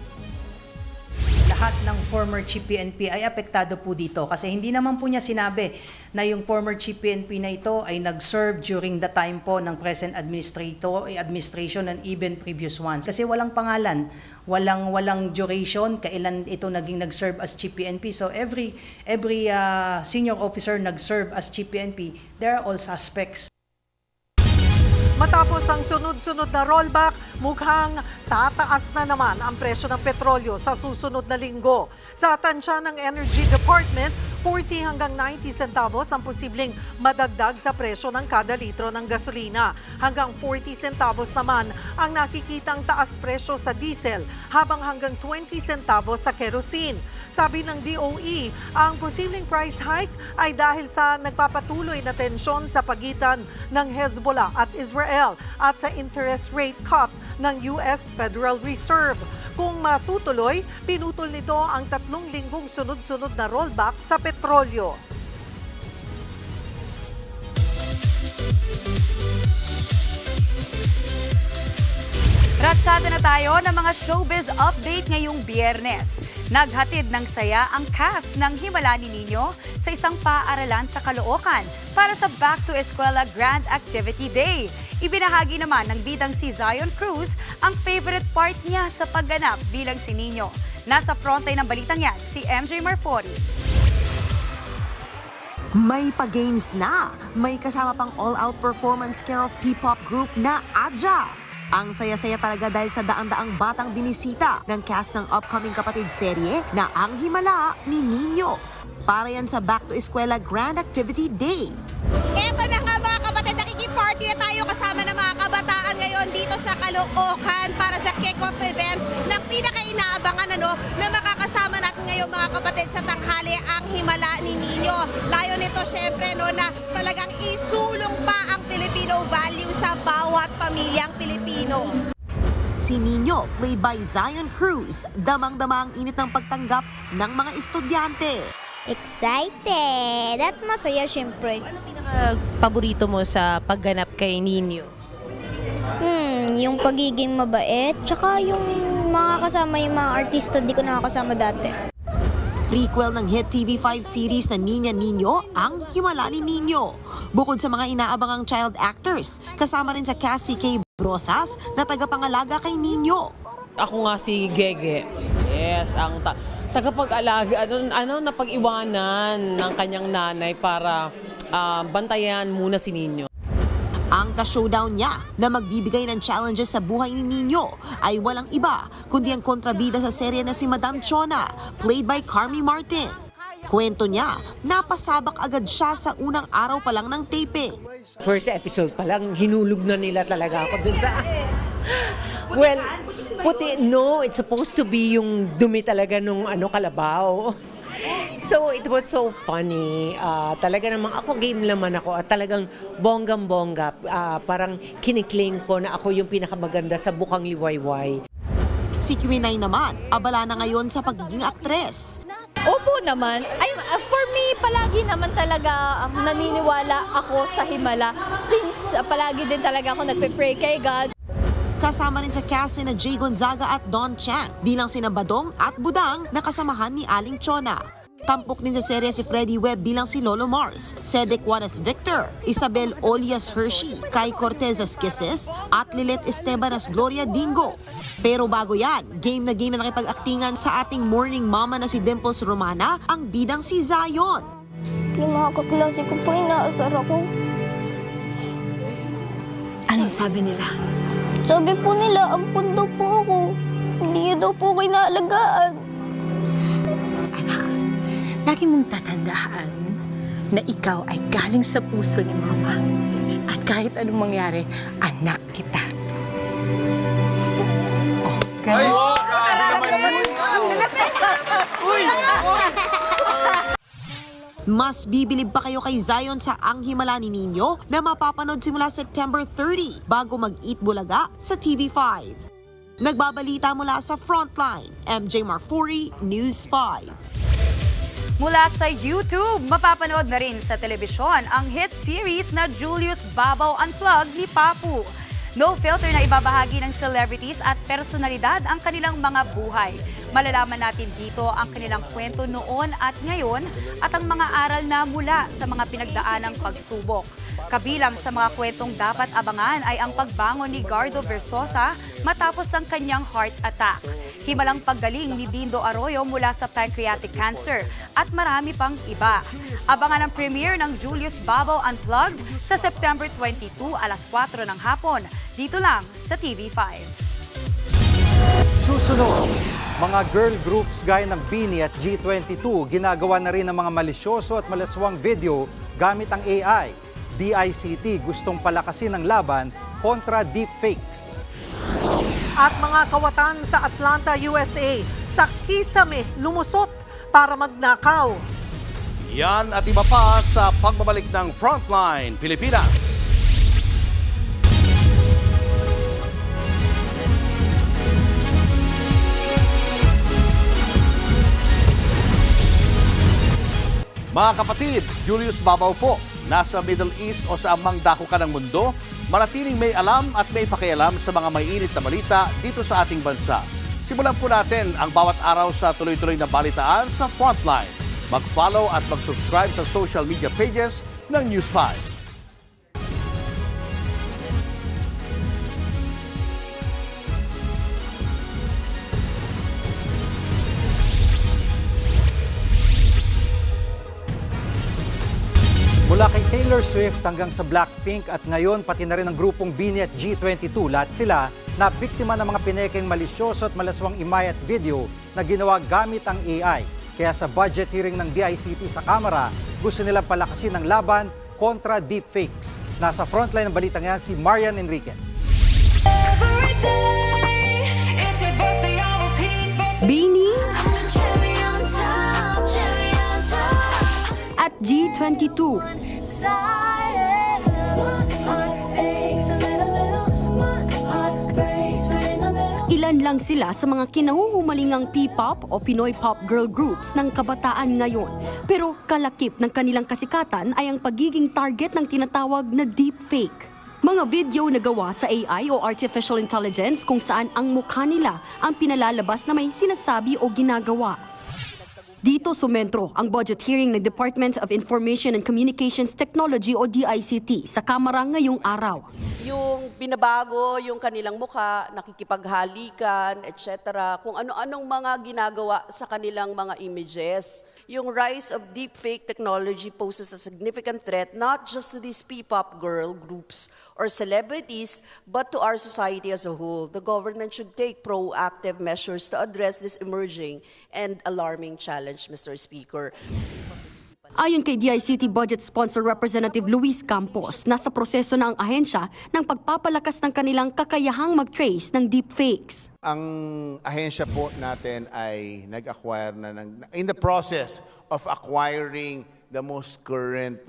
lahat ng former chief PNP ay apektado po dito kasi hindi naman po niya sinabi na yung former chief PNP na ito ay nag-serve during the time po ng present administration and even previous ones. Kasi walang pangalan, walang duration, kailan ito naging nag-serve as chief PNP. So every senior officer nag-serve as chief PNP, they're all suspects. Matapos ang sunod-sunod na rollback, mukhang tataas na naman ang presyo ng petrolyo sa susunod na linggo. Sa tansya ng Energy Department, 40 hanggang 90 centavos ang posibleng madagdag sa presyo ng kada litro ng gasolina. Hanggang 40 centavos naman ang nakikitang taas presyo sa diesel, habang hanggang 20 centavos sa kerosene. Sabi ng DOE, ang posibleng price hike ay dahil sa nagpapatuloy na tensyon sa pagitan ng Hezbollah at Israel at sa interest rate cut ng US Federal Reserve. Kung matutuloy, pinutol nito ang 3 linggong sunod-sunod na rollback sa petrolyo. Ratsada na tayo ng mga showbiz update ngayong Biyernes. Naghatid ng saya ang cast ng Himala ni Nino sa isang paaralan sa Caloocan para sa Back to Eskwela Grand Activity Day. Ibinahagi naman ng bidang si Zion Cruz ang favorite part niya sa pagganap bilang si Nino. Nasa frontline ng balitang yan, si MJ Marfori. May pa-games na. May kasama pang all-out performance care of P-pop group na Adja. Ang saya-saya talaga dahil sa daang-daang batang binisita ng cast ng upcoming kapatid serye na Ang Himala ni Nino. Para yan sa Back to Eskwela Grand Activity Day. Eto na nga mga kapatid, nakikiparty na tayo kasama ng mga kabataan ngayon dito sa Caloocan para sa kick-off event ng pinaka-inaabangan na makakasama natin ngayon mga kapatid sa tanghali Ang Himala ni Nino. Layo nito syempre na talagang isulong pa ang Filipino value sa bawat pamilyang Pilipino. Si Nino, played by Zion Cruz, damang-dama ang init ng pagtanggap ng mga estudyante. Excited! At masaya syempre. Ano pinaka-paborito mo sa pagganap kay Nino? Yung pagiging mabait, tsaka yung mga kasama yung mga artista di ko nakakasama dati. Prequel ng hit TV5 series na Niña Nino, Ang Himala ni Nino. Bukod sa mga inaabangang child actors, kasama rin sa cast si Kay Brosas na tagapangalaga kay Nino. Ako nga si Gege. Yes, ang tagapag-alaga, napag-iwanan ng kanyang nanay para bantayan muna si Nino. Ang ka-showdown niya na magbibigay ng challenges sa buhay ni Nino ay walang iba kundi ang kontrabida sa serye na si Madam Chona, played by Carmi Martin. Kwento niya, napasabak agad siya sa unang araw pa lang ng taping. First episode pa lang, hinulog na nila talaga ako dun sa... Well, it's supposed to be yung dumi talaga nung kalabaw. So, it was so funny. Talaga namang ako, game naman ako at talagang bonggang-bongga. Parang kiniklaim ko na ako yung pinakamaganda sa Bukang Liwayway. Si Quinay naman, abala na ngayon sa pagiging aktres. Opo naman. For me, palagi naman talaga naniniwala ako sa Himala since palagi din talaga ako nagpe-pray kay God. Kasama rin sa cast na Jay Gonzaga at Don Chang bilang sina Badong at Budang na kasamahan ni Aling Chona. Tampok din sa serye si Freddie Webb bilang si Lolo Mars, Cedric Juan as Victor, Isabel Olias Hershey, Kai Cortez as Kisses at Lilet Esteban as Gloria Dingo. Pero bago yan, game na nakipag-aktingan sa ating morning mama na si Dimples Romana ang bidang si Zion. Yung mga kaklase ko po, inaasar ako. Ano sabi nila? Sabi po nila, ampun daw po ako. Hindi niyo daw po kayo naalagaan. Anak, lagi mong tatandaan na ikaw ay galing sa puso ni Mama. At kahit anong mangyari, anak kita. Ay, grabe naman Mas bibilib pa kayo kay Zion sa Ang Himala ni Nino na mapapanood simula September 30 bago mag-Eat Bulaga sa TV5. Nagbabalita mula sa Frontline, MJ Marfori, News 5. Mula sa YouTube, mapapanood na rin sa telebisyon ang hit series na Julius Babaw Unplugged ni Papu. No filter na ibabahagi ng celebrities at personalidad ang kanilang mga buhay. Malalaman natin dito ang kanilang kwento noon at ngayon at ang mga aral na mula sa mga pinagdaanang pagsubok. Kabilang sa mga kwentong dapat abangan ay ang pagbangon ni Gardo Versosa matapos ang kanyang heart attack. Himalang paggaling ni Dindo Arroyo mula sa pancreatic cancer at marami pang iba. Abangan ang premiere ng Julius Babaw Unplugged sa September 22 alas 4 ng hapon. Dito lang sa TV5. Susunod, mga girl groups gaya ng Bini at G22 ginagawa na rin ng mga malisyoso at malaswang video gamit ang AI. DICT gustong palakasin ang laban kontra deepfakes. At mga kawatan sa Atlanta, USA, sa kisame lumusot para magnakaw. Yan at iba pa sa pagbabalik ng Frontline Pilipinas. Mga kapatid, Julius Babaw po. Nasa Middle East o sa amang dako ka ng mundo, manatiling may alam at may pakialam sa mga may init na balita dito sa ating bansa. Simulan po natin ang bawat araw sa tuloy-tuloy na balitaan sa Frontline. Mag-follow at mag-subscribe sa social media pages ng News 5. Mula kay Taylor Swift hanggang sa Blackpink at ngayon pati na rin ang grupong Bini at G22, lahat sila na biktima ng mga pinekeng malisyoso at malaswang imay at video na ginawa gamit ang AI. Kaya sa budget hearing ng DICT sa Kamara, gusto nilang palakasin ang laban kontra deepfakes. Nasa frontline ng balitang yan si Marian Enriquez. Bini at G22. Ilan lang sila sa mga kinahuhumalingang P-pop o Pinoy pop girl groups ng kabataan ngayon. Pero kalakip ng kanilang kasikatan ay ang pagiging target ng tinatawag na deepfake. Mga video na gawa sa AI o Artificial Intelligence kung saan ang mukha nila ang pinalalabas na may sinasabi o ginagawa. Dito sumentro ang budget hearing ng Department of Information and Communications Technology o DICT sa Kamara ngayong araw. Yung binabago yung kanilang mukha, nakikipaghalikan, etc. Kung ano-anong mga ginagawa sa kanilang mga images. Yung rise of deepfake technology poses a significant threat not just to these P-pop girl groups or celebrities, but to our society as a whole. The government should take proactive measures to address this emerging and alarming challenge, Mr. Speaker. Ayon kay DICT Budget Sponsor Representative Luis Campos, nasa proseso na ang ahensya ng pagpapalakas ng kanilang kakayahang mag-trace ng deepfakes. Ang ahensya po natin ay nag-acquire na in the process of acquiring the most current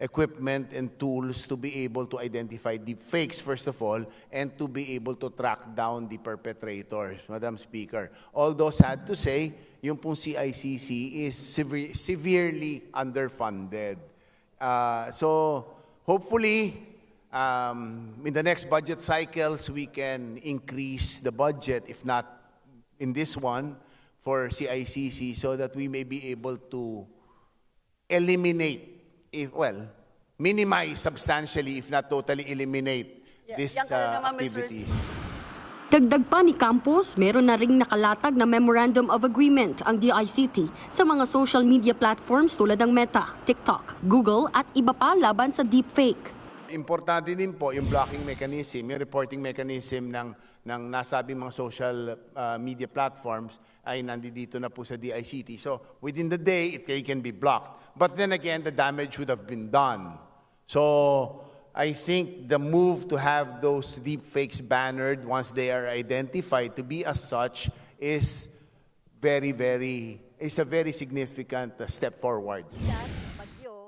equipment and tools to be able to identify deepfakes, first of all, and to be able to track down the perpetrators, Madam Speaker. Although sad to say, yung pong CICC is severely underfunded. So hopefully, in the next budget cycles, we can increase the budget, if not in this one, for CICC so that we may be able to eliminate, minimize substantially, if not totally eliminate, these activities. Dagdag pa ni Campos, meron na ring nakalatag na Memorandum of Agreement ang DICT sa mga social media platforms tulad ng Meta, TikTok, Google at iba pa laban sa deepfake. Importante din po yung blocking mechanism, yung reporting mechanism ng nasabing mga social media platforms ay nandito na po sa DICT. So within the day, it can be blocked. But then again, the damage would have been done. So I think the move to have those deepfakes bannered once they are identified to be as such is a very significant step forward.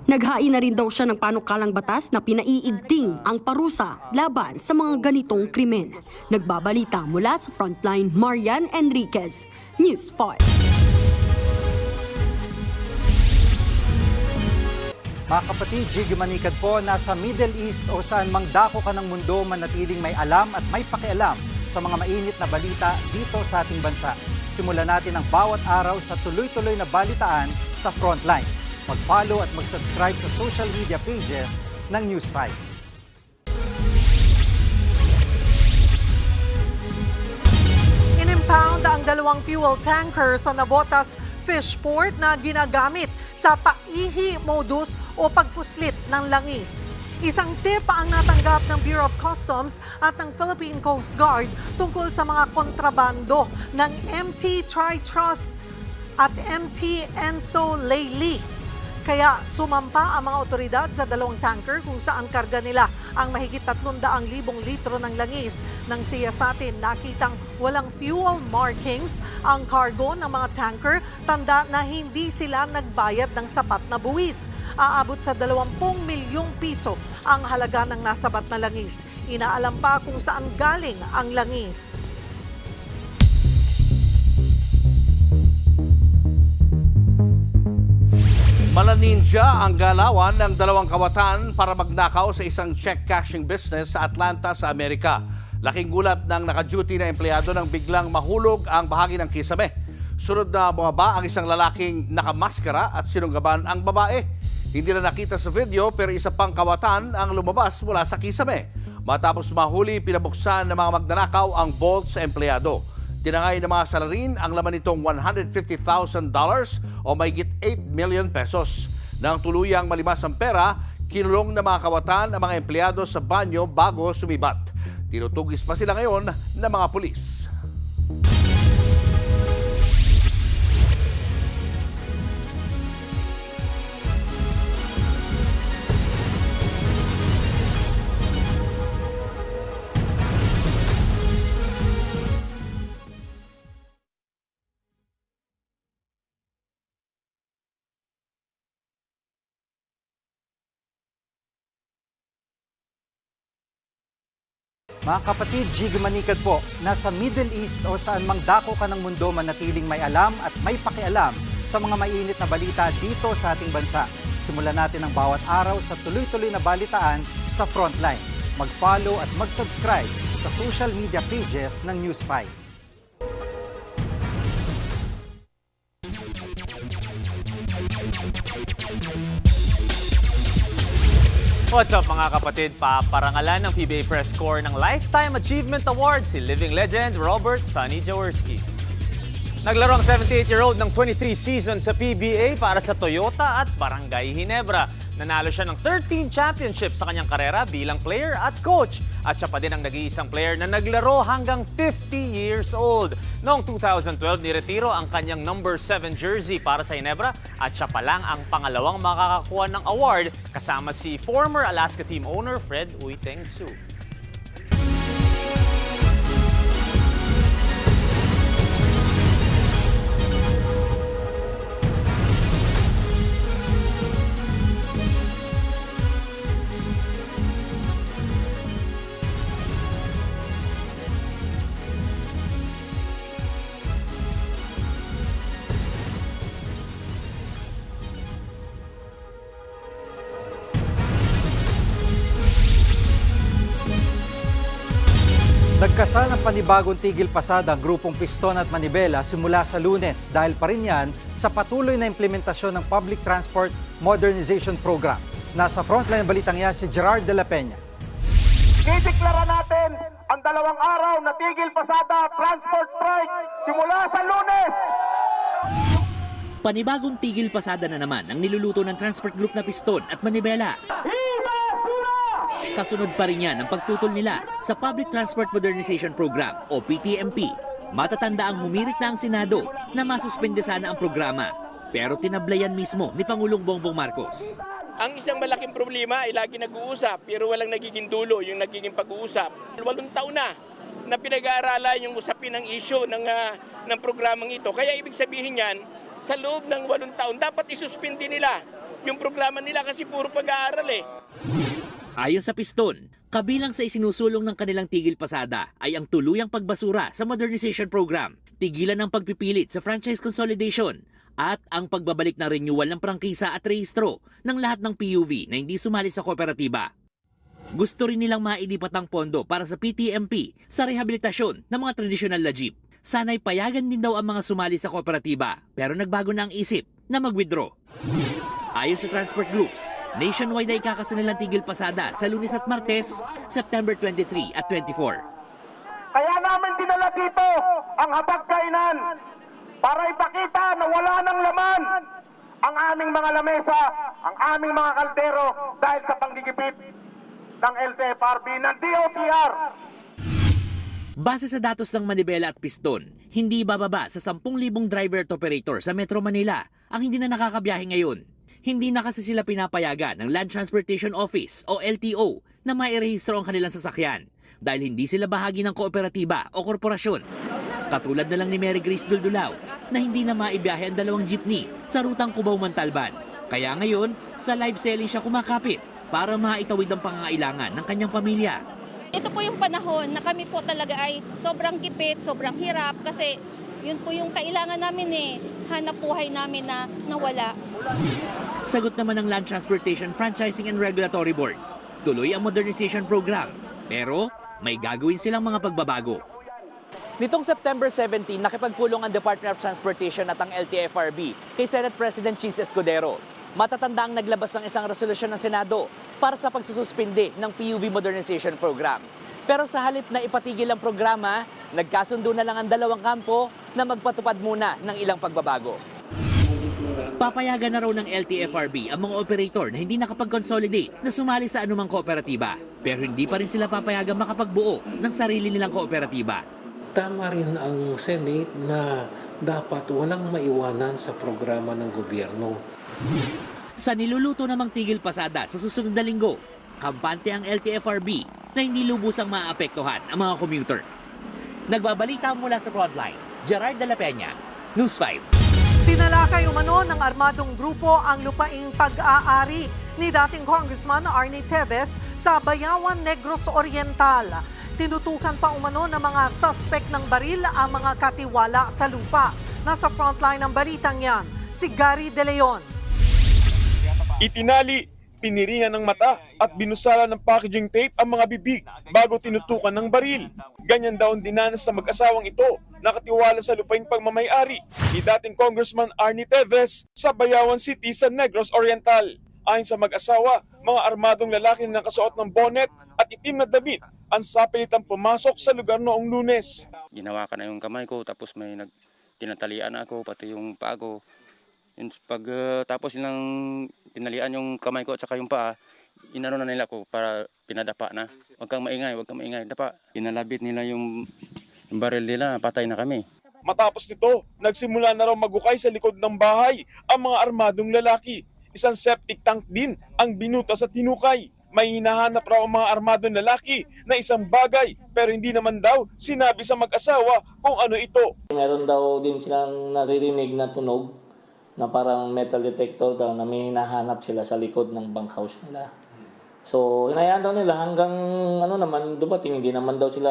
Naghain na rin daw siya ng panukalang batas na pinaiigting ang parusa laban sa mga ganitong krimen. Nagbabalita mula sa Frontline, Marian Enriquez, News 5. Mga kapatid, Jiggy Manikad po, nasa Middle East o saan mang dako ka ng mundo, manatiling may alam at may pakialam sa mga mainit na balita dito sa ating bansa. Simulan natin ang bawat araw sa tuloy-tuloy na balitaan sa Frontline. Mag-follow at mag-subscribe sa social media pages ng News 5. Inimpound ang 2 fuel tanker sa Navotas Fish Port na ginagamit sa paihi modus o pagpuslit ng langis. Isang tip ang natanggap ng Bureau of Customs at ng Philippine Coast Guard tungkol sa mga kontrabando ng MT Tri-Trust at MT Enso Leyli. Kaya sumampa ang mga otoridad sa 2 tanker kung saan karga nila ang mahigit 300,000 litro ng langis. Nang siyasatin, nakitang walang fuel markings ang cargo ng mga tanker, tanda na hindi sila nagbayad ng sapat na buwis. Aabot sa 20 milyong piso ang halaga ng nasabat na langis. Inaalam pa kung saan galing ang langis. Malaninja ang galawan ng 2 kawatan para magnakaw sa isang check cashing business sa Atlanta sa Amerika. Laking gulat ng naka-duty na empleyado nang biglang mahulog ang bahagi ng kisame. Sunod na bumaba ang isang lalaking nakamaskara at sinunggaban ang babae. Hindi na nakita sa video pero isa pang kawatan ang lumabas mula sa kisame. Matapos mahuli, pinabuksan ng mga magnanakaw ang vault sa empleyado. Tinangay ng mga salarin ang laman nitong $150,000 o mahigit 8 million pesos. Nang tuluyang malimas ang pera, kinulong ng mga kawatan ang mga empleyado sa banyo bago sumibat. Tinutugis pa sila ngayon ng mga pulis. Mga kapatid, Jig Manikad po, nasa Middle East o saan mang dako ka ng mundo, manatiling may alam at may pakialam sa mga mainit na balita dito sa ating bansa. Simulan natin ang bawat araw sa tuloy-tuloy na balitaan sa Frontline. Mag-follow at mag-subscribe sa social media pages ng News 5. What's up mga kapatid? Paparangalan ng PBA Press Corps ng Lifetime Achievement Award si living legend Robert Sonny Jaworski. Naglaro ang 78-year-old ng 23 seasons sa PBA para sa Toyota at Barangay Ginebra. Nanalo siya ng 13 championships sa kanyang karera bilang player at coach. At siya pa din ang nag-iisang player na naglaro hanggang 50 years old. Noong 2012, niretiro ang kanyang number 7 jersey para sa Ginebra at siya pa lang ang pangalawang makakakuha ng award kasama si former Alaska team owner Fred Uiteng Su. Nagkasal ng panibagong tigil pasada ang grupong Piston at Manibela simula sa Lunes dahil pa rin yan sa patuloy na implementasyon ng Public Transport Modernization Program. Nasa frontline balitang yan si Gerard de la Peña. Dideklara natin ang 2 araw na tigil pasada transport strike simula sa Lunes. Panibagong tigil pasada na naman ang niluluto ng transport group na Piston at Manibela. Kasunod pa rin yan ang pagtutol nila sa Public Transport Modernization Program o PTMP. Matatanda ang humirit na ang Senado na masuspende sana ang programa. Pero tinablayan mismo ni Pangulong Bongbong Marcos. Ang isang malaking problema ay lagi nag-uusap pero walang nagiging dulo yung nagiging pag-uusap. 8 taon na pinag-aaralan yung usapin ng issue ng programang ito. Kaya ibig sabihin yan, sa loob ng 8 taon, dapat isuspindi nila yung programa nila kasi puro pag-aaral eh. Ayon sa Piston, kabilang sa isinusulong ng kanilang tigil pasada ay ang tuluyang pagbasura sa modernization program, tigilan ng pagpipilit sa franchise consolidation, at ang pagbabalik ng renewal ng prangkisa at rehistro ng lahat ng PUV na hindi sumali sa kooperatiba. Gusto rin nilang mailipat ang pondo para sa PTMP sa rehabilitasyon ng mga tradisyonal na jeep. Sana'y payagan din daw ang mga sumali sa kooperatiba, pero nagbago na ang isip na mag-withdraw. Ayon sa transport groups, nationwide ay ikakasanilang tigil pasada sa Lunes at Martes, September 23 at 24. Kaya namin dinala dito ang hapagkainan para ipakita na wala ng laman ang aming mga lamesa, ang aming mga kaldero dahil sa panggigipit ng LTFRB, ng DOTR. Base sa datos ng Manibela at Piston, hindi bababa sa 10,000 driver at operator sa Metro Manila ang hindi na nakakabiyahe ngayon. Hindi na kasi sila pinapayagan ng Land Transportation Office o LTO na mairehistro ang kanilang sasakyan dahil hindi sila bahagi ng kooperatiba o korporasyon. Katulad na lang ni Mary Grace Duldulao na hindi na maibiyahe ang 2 jeepney sa rutang Cubao-Montalban. Kaya ngayon, sa live selling siya kumakapit para maitawid ang pangangailangan ng kanyang pamilya. Ito po yung panahon na kami po talaga ay sobrang kipit, sobrang hirap kasi yun po yung kailangan namin hanap buhay namin na nawala. Sagot naman ng Land Transportation Franchising and Regulatory Board. Tuloy ang modernization program, pero may gagawin silang mga pagbabago. Nitong September 17, nakipagpulong ang Department of Transportation at ang LTFRB kay Senate President Cheese Escudero. Matatanda ang naglabas ng isang resolusyon ng Senado para sa pagsususpinde ng PUV Modernization Program. Pero sa halip na ipatigil ang programa, nagkasundo na lang ang 2 kampo na magpatupad muna ng ilang pagbabago. Papayagan na raw ng LTFRB ang mga operator na hindi nakapag-consolidate na sumali sa anumang kooperatiba. Pero hindi pa rin sila papayagan makapagbuo ng sarili nilang kooperatiba. Tama rin ang Senate na dapat walang maiwanan sa programa ng gobyerno. Sa niluluto namang tigil pasada sa susunod na linggo, kampante ang LTFRB na hindi lubusang maapektuhan ang mga commuter. Nagbabalita mula sa Frontline, Gerard de la Peña, News 5. Tinalakay umano ng armadong grupo ang lupaing pag-aari ni dating Congressman Arnie Teves sa Bayawan, Negros Oriental. Tinutukan pa umano ng mga suspect ng baril ang mga katiwala sa lupa. Nasa frontline ng balitang yan, si Gary De Leon. Itinali, piniringan ng mata at binusala ng packaging tape ang mga bibig bago tinutukan ng baril. Ganyan daw ang dinanas sa mag-asawang ito, nakatiwala sa lupaing pagmamayari ni dating Congressman Arnie Teves sa Bayawan City sa Negros Oriental. Ayon sa mag-asawa, mga armadong lalaki na nakasuot ng bonnet at itim na damit ang sapilitang pumasok sa lugar noong Lunes. Ginawa ka na yung kamay ko, tapos may tinatalian ako, pati yung paa ko. Tapos nilang tinalian yung kamay ko at saka yung paa, inano na nila ko para pinadapa na. Huwag kang maingay, dapa. Inalabit nila yung baril nila, patay na kami. Matapos nito, nagsimula na raw magukay sa likod ng bahay ang mga armadong lalaki. Isang septic tank din ang binutas at tinukay. May hinahanap raw ang mga armadong lalaki na isang bagay pero hindi naman daw sinabi sa mag-asawa kung ano ito. Meron daw din silang naririnig na tunog na parang metal detector daw na may hinahanap sila sa likod ng bunkhouse nila. So, hinayaan daw nila hanggang dumating. Hindi naman daw sila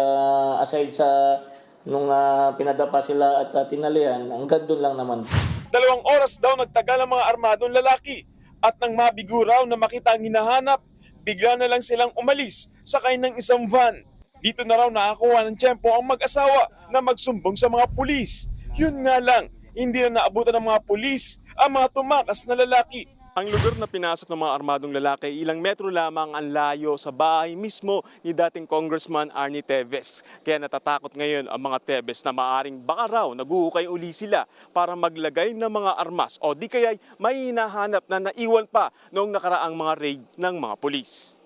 aside sa nung pinadapa sila at tinalian. Hanggang doon lang naman. 2 oras daw nagtagal ang mga armadong lalaki at nang mabigo raw na makita ang hinahanap, bigla na lang silang umalis sakay ng isang van. Dito na raw nakakuha ng tiyempo ang mag-asawa na magsumbong sa mga pulis. Yun nga lang, hindi na naabutan ng mga pulis ang mga tumakas na lalaki. Ang lugar na pinasok ng mga armadong lalaki, ilang metro lamang ang layo sa bahay mismo ni dating Congressman Arnie Teves. Kaya natatakot ngayon ang mga Teves na maaring baka raw naguhukay uli sila para maglagay ng mga armas o di kaya'y may hinahanap na naiwan pa noong nakaraang mga raid ng mga pulis.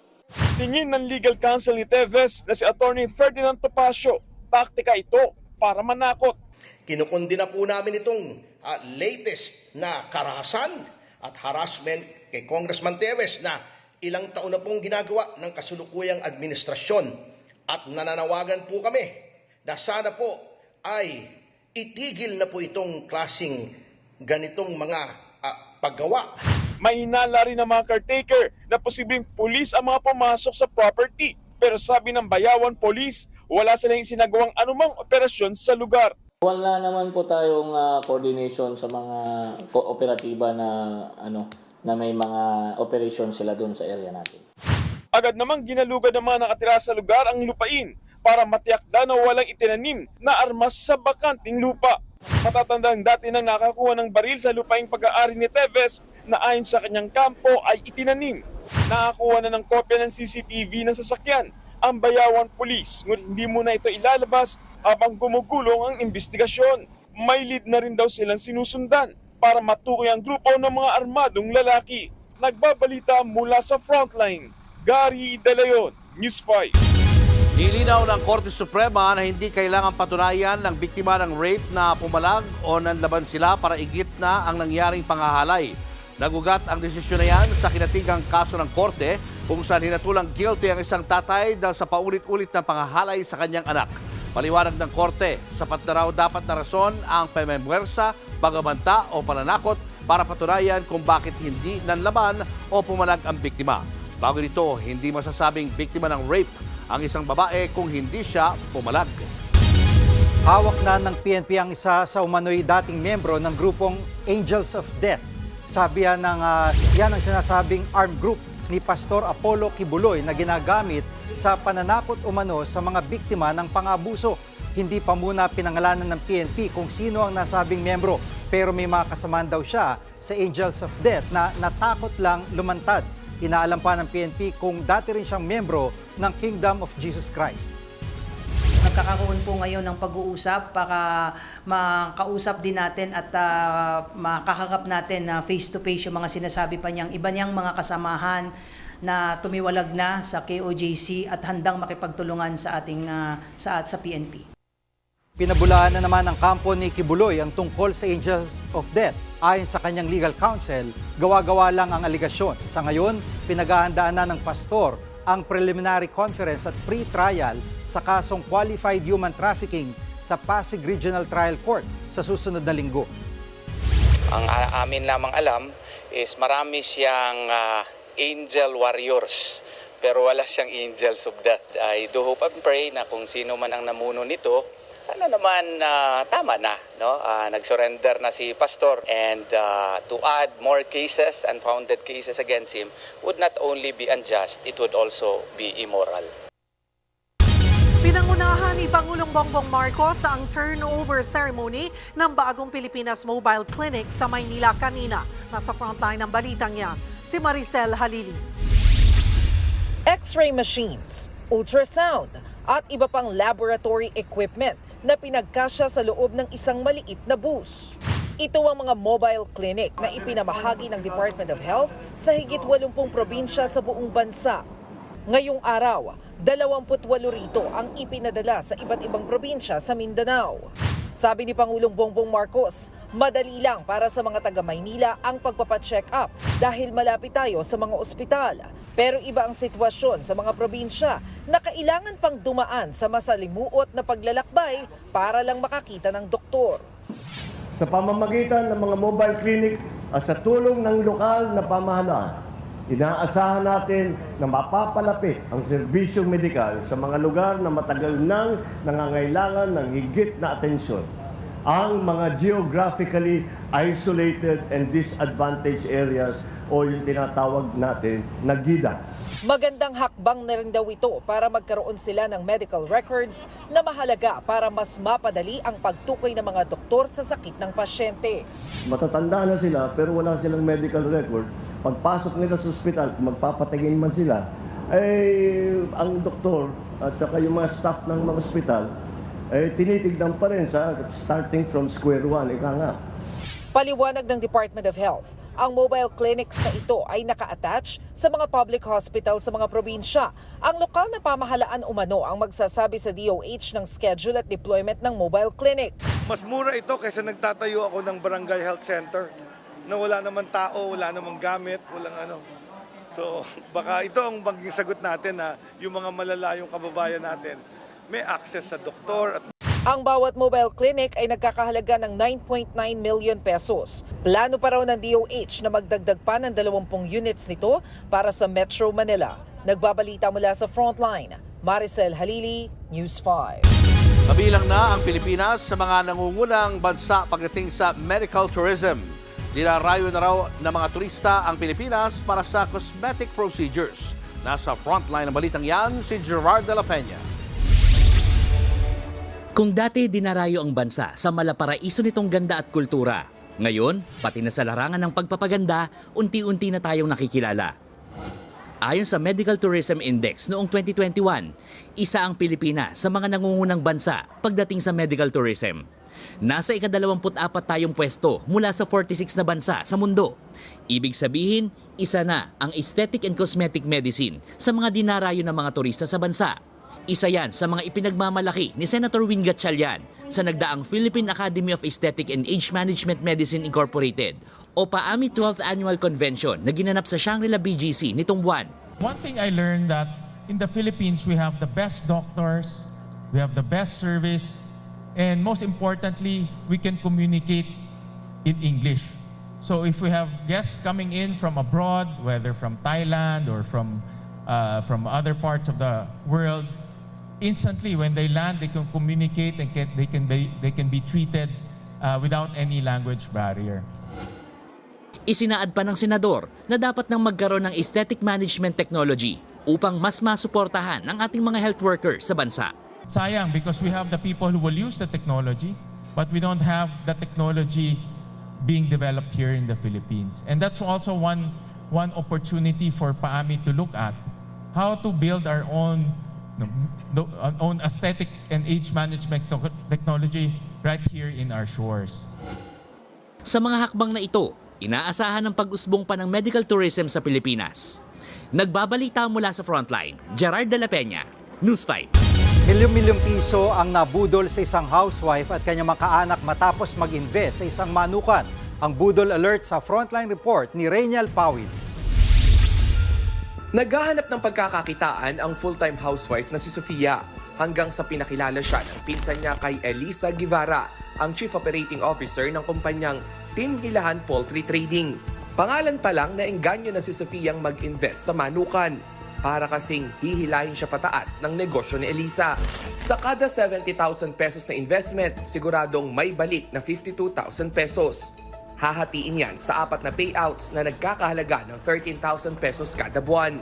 Tingin ng legal counsel ni Teves na si Attorney Ferdinand Topacio, taktika ito para manakot. Kinukundi na po namin itong latest na karahasan at harassment kay Congressman Teves na ilang taon na pong ginagawa ng kasulukuyang administrasyon at nananawagan po kami na sana po ay itigil na po itong klaseng ganitong mga paggawa. May hinala rin ng mga caretaker na posibleng pulis ang mga pumasok sa property. Pero sabi ng Bayawan Police, wala silang isinagawang anumang operasyon sa lugar. Wala naman po tayong coordination sa mga kooperatiba na may mga operation sila doon sa area natin. Agad namang ginalugad ng mga nakatira sa lugar ang lupain para matiyak daw na walang itinanim na armas sa bakanting lupa. Matatandang dati nang nakakuha ng baril sa lupaing pag-aari ni Teves na ayon sa kanyang kampo ay itinanim. Nakakuha na ng kopya ng CCTV ng sasakyan ang Bayawan Police, ngunit hindi muna ito ilalabas habang gumugulong ang investigasyon. May lead na rin daw silang sinusundan para matukoy ang grupo ng mga armadong lalaki. Nagbabalita mula sa Frontline, Gary De Leon, News 5. Nilinaw ng Korte Suprema na hindi kailangan patunayan ng biktima ng rape na pumalag o nanlaban sila para igit na ang nangyaring panghahalay. Nagugat ang desisyon na yan sa kinatigang kaso ng Korte kung saan hinatulang guilty ang isang tatay dahil sa paulit-ulit na panghahalay sa kanyang anak. Paliwanag ng Korte, sapat na raw dapat na rason ang pamemwersa, pagbabanta o pananakot para patunayan kung bakit hindi nanlaban o pumalag ang biktima. Bago nito, hindi masasabing biktima ng rape ang isang babae kung hindi siya pumalag. Hawak na ng PNP ang isa sa umano'y dating miyembro ng grupong Angels of Death. Sabi yan ang sinasabing armed group ni Pastor Apollo Kibuloy na ginagamit sa pananakot umano sa mga biktima ng pang-abuso. Hindi pa muna pinangalanan ng PNP kung sino ang nasabing miyembro, pero may mga kasamaan daw siya sa Angels of Death na natakot lang lumantad. Inaalam pa ng PNP kung dati rin siyang miyembro ng Kingdom of Jesus Christ. Nagkakaroon po ngayon ng pag-uusap para makausap din natin at makaharap natin face-to-face yung mga sinasabi pa niyang iba niyang mga kasamahan na tumiwalag na sa KOJC at handang makipagtulungan sa ating sa PNP. Pinabulaan na naman ng kampo ni Kibuloy ang tungkol sa Angels of Death. Ayon sa kanyang legal counsel, gawa-gawa lang ang aligasyon. Sa ngayon, pinaghahandaan na ng pastor ang preliminary conference at pre-trial sa kasong qualified human trafficking sa Pasig Regional Trial Court sa susunod na linggo. Ang amin lamang alam is marami siyang angel warriors pero wala siyang angels of death. I do hope and pray na kung sino man ang namuno nito, sana naman tama na, no? Nag-surrender na si Pastor, and to add more cases, unfounded cases against him would not only be unjust, it would also be immoral. Pinangunahan ni Pangulong Bongbong Marcos ang turnover ceremony ng bagong Pilipinas Mobile Clinic sa Maynila kanina. Nasa frontline ng balitang yan, si Maricel Halili. X-ray machines, ultrasound, at iba pang laboratory equipment na pinagkasya sa loob ng isang maliit na bus. Ito ang mga mobile clinic na ipinamahagi ng Department of Health sa higit 80 probinsya sa buong bansa. Ngayong araw, 28 rito ang ipinadala sa iba't ibang probinsya sa Mindanao. Sabi ni Pangulong Bongbong Marcos, madali lang para sa mga taga-Maynila ang pagpapacheck up dahil malapit tayo sa mga ospital. Pero iba ang sitwasyon sa mga probinsya na kailangan pang dumaan sa masalimuot na paglalakbay para lang makakita ng doktor. Sa pamamagitan ng mga mobile clinic at sa tulong ng lokal na pamahalaan, inaasahan natin na mapapalapit ang serbisyong medikal sa mga lugar na matagal nang nangangailangan ng higit na atensyon. Ang mga geographically isolated and disadvantaged areas o yung tinatawag natin na GIDA. Magandang hakbang na rin daw ito para magkaroon sila ng medical records na mahalaga para mas mapadali ang pagtukoy ng mga doktor sa sakit ng pasyente. Matatanda na sila pero wala silang medical record. Pagpasok nila sa ospital, kung magpapatingin man sila, ang doktor at saka yung mga staff ng mga ospital, tinitignan pa rin sa starting from square one, ika nga. Paliwanag ng Department of Health, ang mobile clinics na ito ay naka-attach sa mga public hospital sa mga probinsya. Ang lokal na pamahalaan umano ang magsasabi sa DOH ng schedule at deployment ng mobile clinic. Mas mura ito kaysa nagtatayo ako ng barangay health center na wala naman tao, wala namang gamit, walang ano. So baka ito ang maging sagot natin na yung mga malalayong kababayan natin may access sa doktor. Ang bawat mobile clinic ay nagkakahalaga ng 9.9 million pesos. Plano pa raw ng DOH na magdagdag pa ng 20 units nito para sa Metro Manila. Nagbabalita mula sa Frontline, Maricel Halili, News 5. Kabilang na ang Pilipinas sa mga nangungunang bansa pagdating sa medical tourism. Dinarayo na raw ng mga turista ang Pilipinas para sa cosmetic procedures. Nasa frontline ng balitang yan, si Gerard de la Peña. Kung dati dinarayo ang bansa sa malaparaiso nitong ganda at kultura, ngayon, pati na sa larangan ng pagpapaganda, unti-unti na tayong nakikilala. Ayon sa Medical Tourism Index noong 2021, isa ang Pilipinas sa mga nangungunang bansa pagdating sa medical tourism. Nasa ika-24 tayong pwesto mula sa 46 na bansa sa mundo. Ibig sabihin, isa na ang aesthetic and cosmetic medicine sa mga dinarayo ng mga turista sa bansa. Isa yan sa mga ipinagmamalaki ni Senator Win Gatchalian sa nagdaang Philippine Academy of Aesthetic and Age Management Medicine Incorporated o PAAMI 12th Annual Convention na ginanap sa Shangri-La BGC nitong buwan. One thing I learned that in the Philippines we have the best doctors, we have the best service, and most importantly, we can communicate in English. So if we have guests coming in from abroad, whether from Thailand or from other parts of the world, instantly when they land, they can communicate and they can be treated without any language barrier. Isinaad pa ng senador na dapat nang magkaroon ng aesthetic management technology upang mas masuportahan ang ating mga health workers sa bansa. Sayang because we have the people who will use the technology, but we don't have the technology being developed here in the Philippines. And that's also one opportunity for PAAMI to look at how to build our own aesthetic and age management technology right here in our shores. Sa mga hakbang na ito, inaasahan ang pag-usbong pa ng medical tourism sa Pilipinas. Nagbabalita mula sa Frontline, Gerard de la Peña, News 5. Milyong-milyong piso ang nabudol sa isang housewife at kanyang mga kaanak matapos mag-invest sa isang manukan. Ang budol alert sa Frontline report ni Reynel Pawid. Naghahanap ng pagkakakitaan ang full-time housewife na si Sofia hanggang sa pinakilala siya ng pinsan niya kay Elisa Guevara, ang Chief Operating Officer ng kumpanyang Team Hilahan Poultry Trading. Pangalan pa lang na engganyo na si Sofia ang mag-invest sa manukan para kasing hihilahin siya pataas ng negosyo ni Elisa. Sa kada 70,000 pesos na investment, siguradong may balik na 52,000 pesos. Hahatiin yan sa 4 na payouts na nagkakahalaga ng 13,000 pesos kada buwan.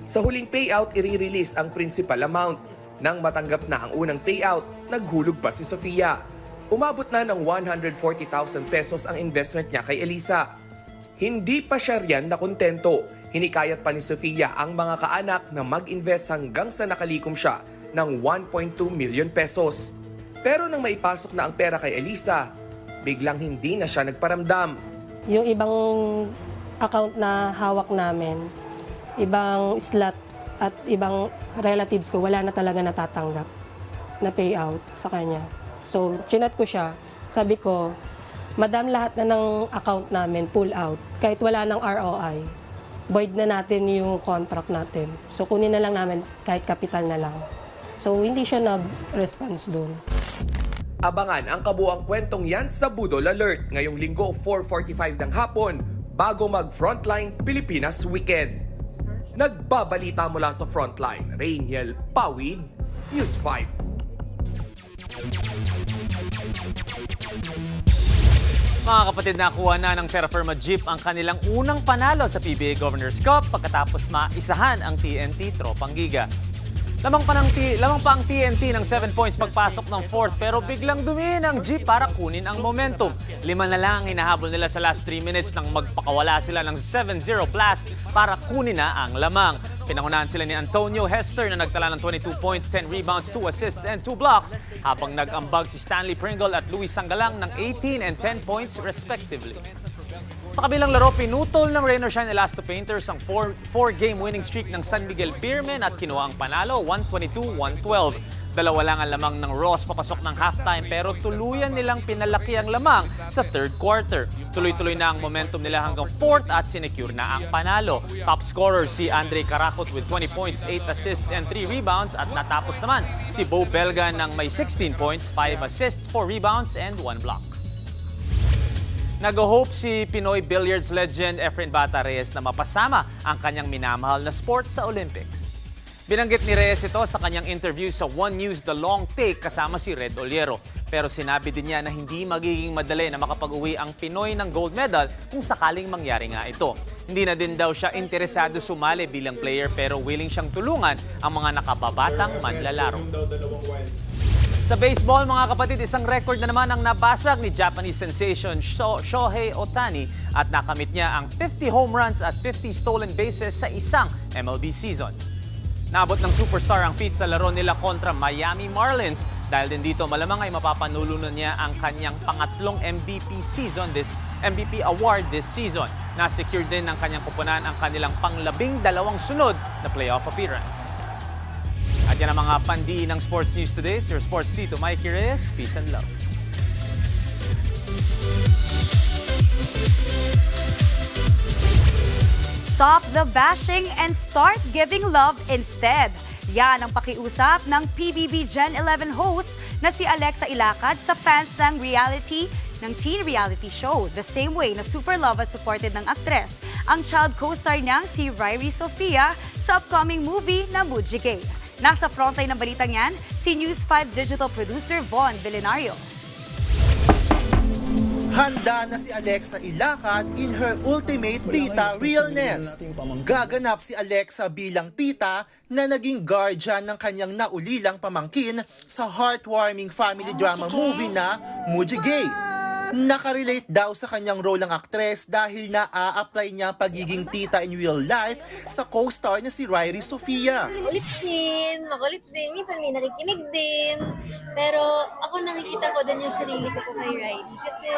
Sa huling payout, i-release ang principal amount. Nang matanggap na ang unang payout, naghulog pa si Sofia. Umabot na ng 140,000 pesos ang investment niya kay Elisa. Hindi pa siya riyan na kontento. Hinikayat pa ni Sofia ang mga kaanak na mag-invest hanggang sa nakalikom siya ng 1.2 million pesos. Pero nang maipasok na ang pera kay Elisa, biglang hindi na siya nagparamdam. Yung ibang account na hawak namin, ibang slot at ibang relatives ko, wala na talaga natatanggap na payout sa kanya. So, chinat ko siya. Sabi ko, Madam, lahat na ng account namin pull out. Kahit wala ng ROI, void na natin yung contract natin. So, kunin na lang namin kahit kapital na lang. So, hindi siya nag-response doon. Abangan ang kabuang kwentong yan sa Budol Alert ngayong linggo 4:45 ng hapon bago mag-Frontline Pilipinas Weekend. Nagbabalita mula sa Frontline, Reynel Pawid, News 5. Mga kapatid, nakuha na ng Terra Firma Jeep ang kanilang unang panalo sa PBA Governor's Cup pagkatapos maisahan ang TNT Tropang Giga. Lamang pa ang TNT ng 7 points pagpasok ng 4th pero biglang dumiin ang Jeep para kunin ang momentum. 5 na lang ang hinahabol nila sa last 3 minutes nang magpakawala sila ng 7-0 blast para kunin na ang lamang. Pinangunahan sila ni Antonio Hester na nagtala ng 22 points, 10 rebounds, 2 assists and 2 blocks habang nag-ambag si Stanley Pringle at Luis Sangalang ng 18 and 10 points respectively. Sa kabilang laro, pinutol ng Rain or Shine Elasto Painters ang 4-game winning streak ng San Miguel Beermen at kinuha ang panalo 122-112. Dalawa lang ang lamang ng Ross papasok ng halftime pero tuluyan nilang pinalaki ang lamang sa third quarter. Tuloy-tuloy na ang momentum nila hanggang 4th at sinecure na ang panalo. Top scorer si Andre Caracot with 20 points, 8 assists and 3 rebounds at natapos naman si Bo Belga ng may 16 points, 5 assists, 4 rebounds and 1 block. Nag-hope si Pinoy billiards legend Efren Bata Reyes na mapasama ang kanyang minamahal na sport sa Olympics. Binanggit ni Reyes ito sa kanyang interview sa One News The Long Take kasama si Red Oliero. Pero sinabi din niya na hindi magiging madali na makapag-uwi ang Pinoy ng gold medal kung sakaling mangyari nga ito. Hindi na din daw siya interesado sumali bilang player pero willing siyang tulungan ang mga nakababatang manlalaro. Sa baseball, mga kapatid, isang record na naman ang nabasag ni Japanese sensation Shohei Ohtani at nakamit niya ang 50 home runs at 50 stolen bases sa isang MLB season. Naabot ng superstar ang feat sa laro nila kontra Miami Marlins. Dahil din dito, malamang ay mapapanulunan niya ang kanyang pangatlong MVP award this season. Na-secure din ng kanyang kupunan ang kanilang pang-12 sunod na playoff appearance. At yan ang mga pandiin ng sports news today. It's your sports Tito Mikey Reyes. Peace and love. Stop the bashing and start giving love instead. Yan ang pakiusap ng PBB Gen 11 host na si Alexa Ilacad sa fans ng teen reality show. The same way na super love at supported ng aktres ang child co-star niyang si Riri Sofia sa upcoming movie na Mujigay. Nasa frontline ng balitang yan, si News 5 digital producer Von Villanario. Handa na si Alexa Ilacad in her ultimate tita realness. Gaganap si Alexa bilang tita na naging guardian ng kanyang naulilang pamangkin sa heartwarming family drama movie na Mujigay. Nakarelate daw sa kanyang role ng aktres dahil na-a-apply niya pagiging tita in real life sa co-star na si Riri Sofia. Makulit din, minsan may nakikinig din. Pero ako nakikita ko din yung sarili ko kay Riri kasi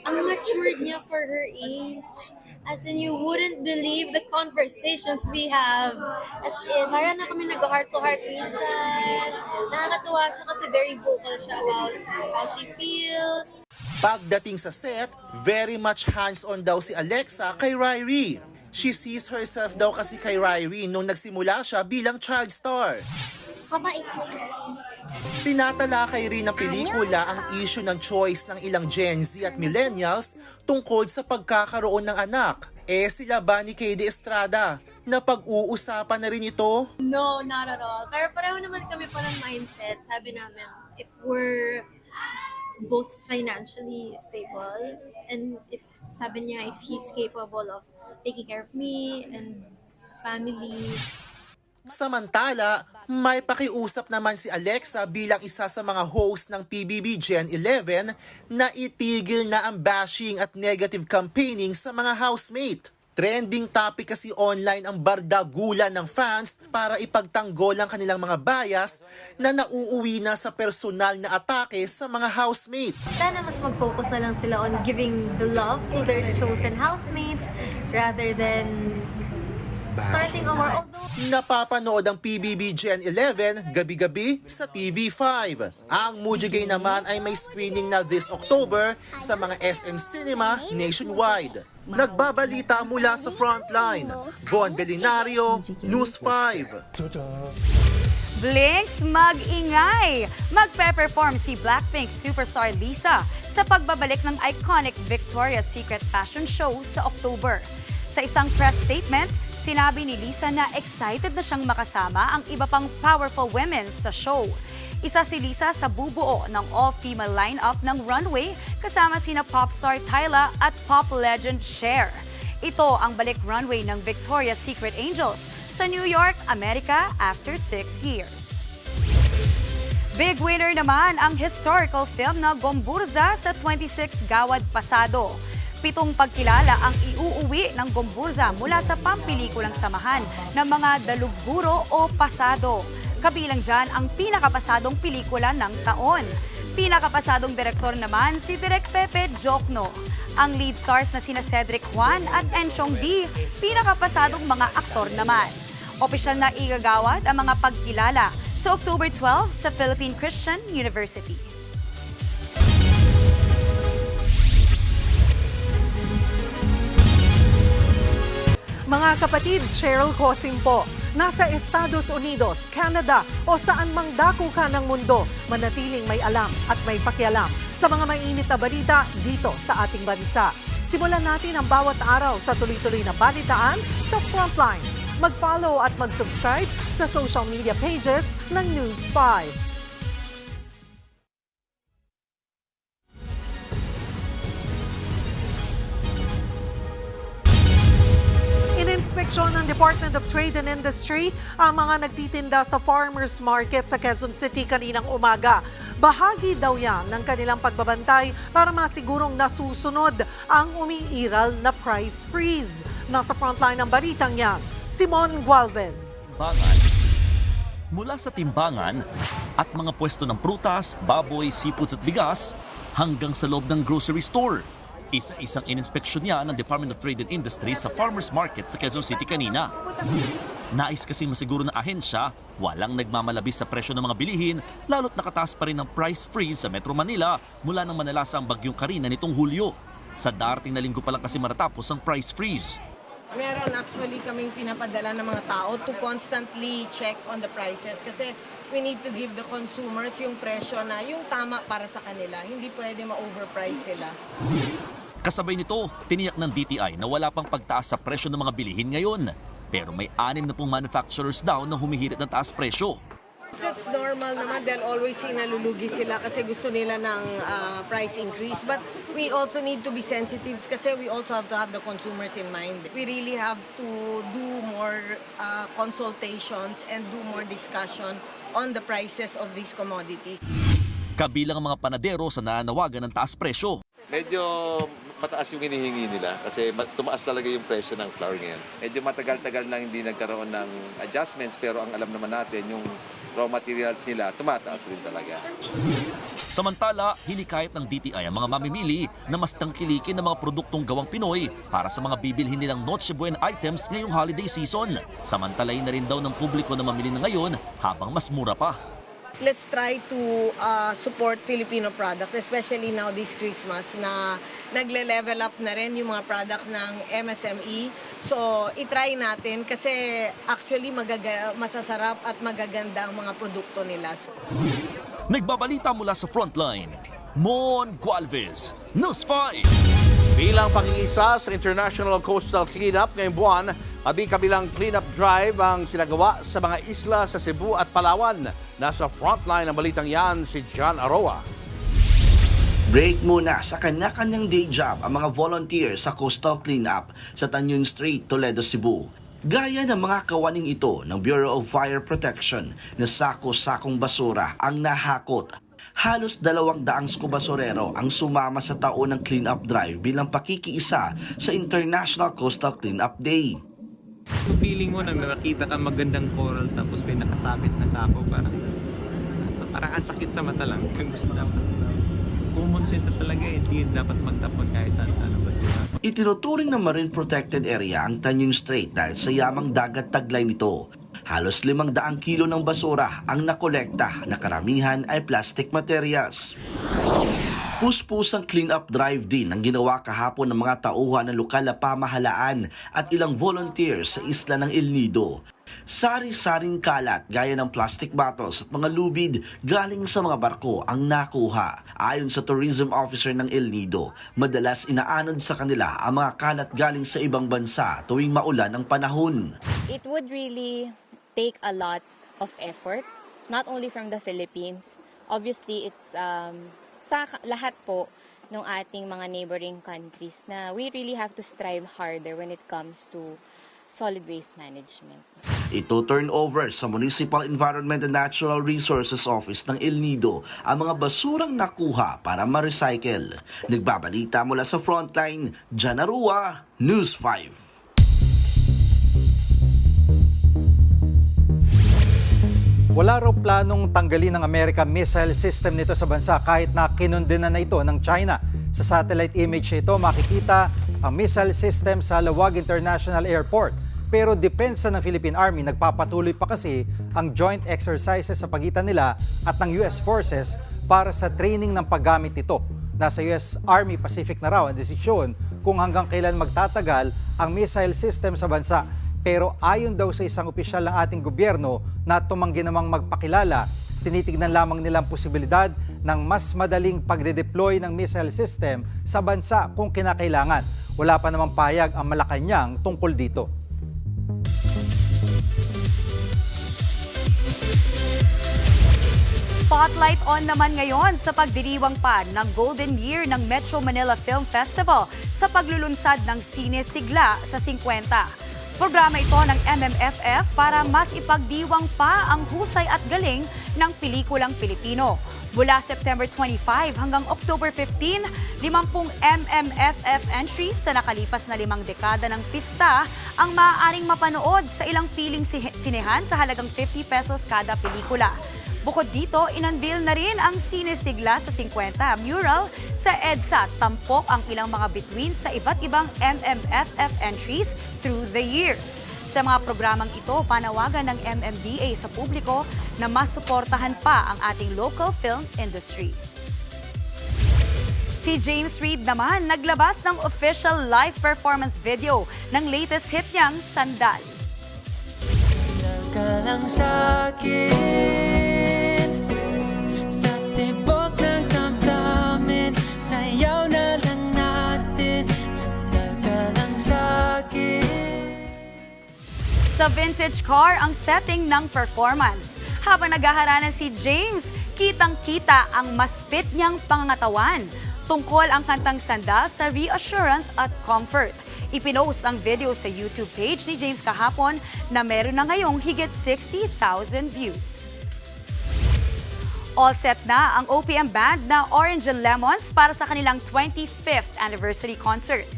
ang matured niya for her age. As in, you wouldn't believe the conversations we have. As in, parang na kami nag-heart-to-heart minsan. Nakakatuwa siya kasi very vocal siya about how she feels. Pagdating sa set, very much hands-on daw si Alexa kay Riri. She sees herself daw kasi kay Riri nung nagsimula siya bilang child star. Mabait po. Tinatalakay rin ng pelikula ang issue ng choice ng ilang Gen Z at millennials tungkol sa pagkakaroon ng anak. Sila ba ni KD Estrada? Napag-uusapan na rin ito? No, not at all. Pero pareho naman kami pa ng mindset. Sabi namin, if we're both financially stable and if sabi niya, if he's capable of taking care of me and family. Samantala, may pakiusap naman si Alexa bilang isa sa mga host ng PBB Gen 11 na itigil na ang bashing at negative campaigning sa mga housemate. Trending topic kasi online ang bardagulan ng fans para ipagtanggol ang kanilang mga bias na nauuwi na sa personal na atake sa mga housemate. Sana mas mag-focus na lang sila on giving the love to their chosen housemates rather than starting a war. Napapanood ang PBB Gen 11 gabi-gabi sa TV5. Ang Mujigay naman ay may screening na this October sa mga SM Cinema nationwide. Nagbabalita mula sa Frontline, Von Bellinario, News 5. Blinks, mag-ingay! Magpe-perform si Blackpink superstar Lisa sa pagbabalik ng iconic Victoria's Secret fashion show sa October. Sa isang press statement, sinabi ni Lisa na excited na siyang makasama ang iba pang powerful women sa show. Isa si Lisa sa bubuo ng all-female lineup ng runway kasama sina popstar Tyla at pop legend Cher. Ito ang balik runway ng Victoria's Secret Angels sa New York, Amerika after 6 years. Big winner naman ang historical film na Gomburza sa 26 Gawad Pasado. 7 pagkilala ang iuuwi ng Gomburza mula sa pampelikulang samahan ng mga dalugguro o pasado. Kabilang dyan ang pinakapasadong pelikula ng taon. Pinakapasadong direktor naman si Direk Pepe Jokno. Ang lead stars na sina Cedric Juan at Enchong D, pinakapasadong mga aktor naman. Opisyal na igagawad ang mga pagkilala sa October 12 sa Philippine Christian University. Mga kapatid, Cheryl Cosim po. Nasa Estados Unidos, Canada o saan mang dako ka ng mundo, manatiling may alam at may pakialam sa mga mainit na balita dito sa ating bansa. Simulan natin ang bawat araw sa tuloy-tuloy na balitaan sa Frontline. Mag-follow at mag-subscribe sa social media pages ng News 5. Inaksyon ng Department of Trade and Industry ang mga nagtitinda sa farmers market sa Quezon City kaninang umaga. Bahagi daw yan ng kanilang pagbabantay para masigurong nasusunod ang umiiral na price freeze. Nasa frontline ng balitang yan, Simon Gualvez. Mula sa timbangan at mga pwesto ng prutas, baboy, seafoods at bigas hanggang sa loob ng grocery store. Isa-isang ininspeksyon niya ng Department of Trade and Industry sa farmers market sa Quezon City kanina. Nais kasi masiguro ng ahensya, walang nagmamalabis sa presyo ng mga bilihin, lalo't nakataas pa rin ang price freeze sa Metro Manila mula nang manalasa ang bagyong Karina nitong Hulyo. Sa darating na linggo pa lang kasi matatapos ang price freeze. Meron actually kaming pinapadala ng mga tao to constantly check on the prices kasi we need to give the consumers yung presyo na yung tama para sa kanila. Hindi pwede ma-overprice sila. Kasabay nito, tiniyak ng DTI na wala pang pagtaas sa presyo ng mga bilihin ngayon. Pero may 6 na pong manufacturers daw na humihirit ng taas presyo. It's normal naman dahil always nalulugi sila kasi gusto nila ng price increase. But we also need to be sensitive kasi we also have to have the consumers in mind. We really have to do more consultations and do more discussion on the prices of these commodities. Kabilang ang mga panadero sa nananawagan ng taas presyo. Medyo mataas yung hinihingi nila kasi tumaas talaga yung presyo ng flour ngayon. Medyo matagal-tagal na hindi nagkaroon ng adjustments pero ang alam naman natin yung raw materials nila tumataas rin talaga. Samantala, hinikayat ng DTI ang mga mamimili na mas tangkilikin ng mga produktong gawang Pinoy para sa mga bibilhin nilang Noche Buena items ngayong holiday season. Samantalayin na rin daw ng publiko na mamili na ngayon habang mas mura pa. Let's try to support Filipino products, especially now this Christmas na nagle-level up na rin yung mga products ng MSME. So, itry natin kasi actually masasarap at magaganda ang mga produkto nila. Nagbabalita mula sa frontline, Mon Gualvez, News 5. Bilang pag-iisa sa International Coastal Cleanup ngayong buwan, kabilang cleanup drive ang sinagawa sa mga isla sa Cebu at Palawan. Nasa frontline ng balitang yan si John Aroa. Break muna sa kanya-kanyang day job ang mga volunteers sa coastal cleanup sa Tanyon Strait, Toledo, Cebu. Gaya ng mga kawaning ito ng Bureau of Fire Protection na sako-sakong basura ang nahakot. Halos 200 skubasorero ang sumama sa taon ng cleanup drive bilang pakikiisa sa International Coastal Cleanup Day. Feeling mo na nakita ka magandang coral tapos may nakasabit na sako, parang ang sakit sa mata lang. Kung gusto dapat common sense na talaga, hindi dapat magtapon kahit saan-saan ang basura. Itinuturing na marine protected area ang Tanyon Strait dahil sa yamang dagat taglay nito. Halos 500 kilo ng basura ang nakolekta na karamihan ay plastic materials. Puspusang clean-up drive din ang ginawa kahapon ng mga tauhan ng lokal na pamahalaan at ilang volunteers sa isla ng El Nido. Sari-saring kalat gaya ng plastic bottles at mga lubid galing sa mga barko ang nakuha. Ayon sa tourism officer ng El Nido, madalas inaanod sa kanila ang mga kalat galing sa ibang bansa tuwing maulan ang panahon. It would really take a lot of effort, not only from the Philippines. Obviously, it's sa lahat po ng ating mga neighboring countries na we really have to strive harder when it comes to solid waste management. Ito turn over sa Municipal Environment and Natural Resources Office ng El Nido ang mga basurang nakuha para ma-recycle. Nagbabalita mula sa frontline, John Arua, News 5. Wala raw planong tanggalin ng Amerika missile system nito sa bansa kahit na kinundena na ito ng China. Sa satellite image ito makikita ang missile system sa Lawag International Airport. Pero depensa ng Philippine Army, nagpapatuloy pa kasi ang joint exercises sa pagitan nila at ng US Forces para sa training ng paggamit nito. Nasa US Army Pacific na raw ang desisyon kung hanggang kailan magtatagal ang missile system sa bansa. Pero ayon daw sa isang opisyal ng ating gobyerno na tumanggi namang magpakilala, tinitignan lamang nilang posibilidad ng mas madaling pagde-deploy ng missile system sa bansa kung kinakailangan. Wala pa namang payag ang Malacanang tungkol dito. Spotlight on naman ngayon sa pagdiriwang pa ng Golden Year ng Metro Manila Film Festival sa paglulunsad ng Sine Sigla sa 50. Programa ito ng MMFF para mas ipagdiwang pa ang husay at galing ng pelikulang Pilipino. Mula September 25 hanggang October 15, 50 MMFF entries sa nakalipas na 5 dekada ng pista ang maaaring mapanood sa ilang piling sinehan sa halagang 50 pesos kada pelikula. Bukod dito, inunveil na rin ang Sinesigla sa 50 mural sa EDSA. Tampok ang ilang mga bituin sa iba't ibang MMFF entries through the years. Sa mga programang ito, panawagan ng MMDA sa publiko na mas suportahan pa ang ating local film industry. Si James Reid naman naglabas ng official live performance video ng latest hit niyang Sandal. Ka lang sa'kin, sa tibok ng damdamin, sayaw na lang natin, sandal ka lang sa'kin. Sa vintage car ang setting ng performance. Habang naghaharana si James, kitang-kita ang mas fit niyang pangangatawan. Tungkol ang kantang Sandal sa reassurance at comfort. Ipinost ang video sa YouTube page ni James kahapon na meron na ngayong higit 60,000 views. All set na ang OPM band na Orange and Lemons para sa kanilang 25th anniversary concert.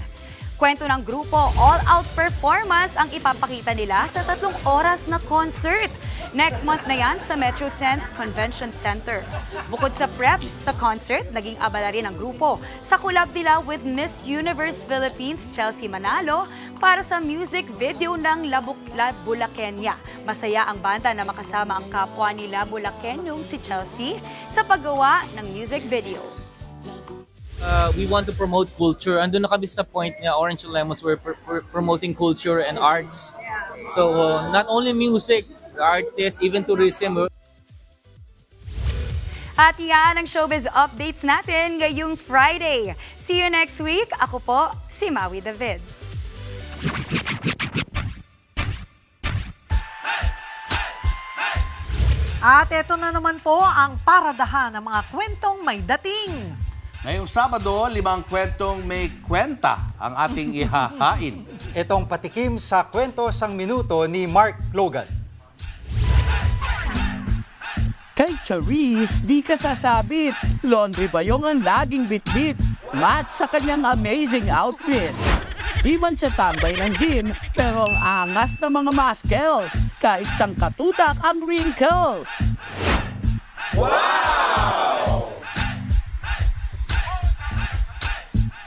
Kwento ng grupo, all-out performance ang ipapakita nila sa 3 oras na concert. Next month na yan sa Metro 10 Convention Center. Bukod sa preps sa concert, naging abala rin ang grupo sa collab nila with Miss Universe Philippines Chelsea Manalo para sa music video ng La Bulacqueña. Masaya ang banda na makasama ang kapwa ni La Bulacqueñong si Chelsea sa paggawa ng music video. We want to promote culture. Andun na kami sa point niya, Orange and Lemons, we're promoting culture and arts. So not only music, artists, even tourism. At yan ang showbiz updates natin ngayong Friday. See you next week. Ako po, si Maui David. At ito na naman po ang paradahan ng mga kwentong may dating. Ngayong Sabado, 5 kwentong may kwenta ang ating ihahain. Itong patikim sa kwento sang minuto ni Mark Logan. Kay Charisse, di ka sasabit. Laundry bayong ang laging bitbit. Match sa kanyang amazing outfit. Di man siya tambay ng gym, pero ang angas ng mga muscles. Kahit sang katutak ang wrinkles. Wow!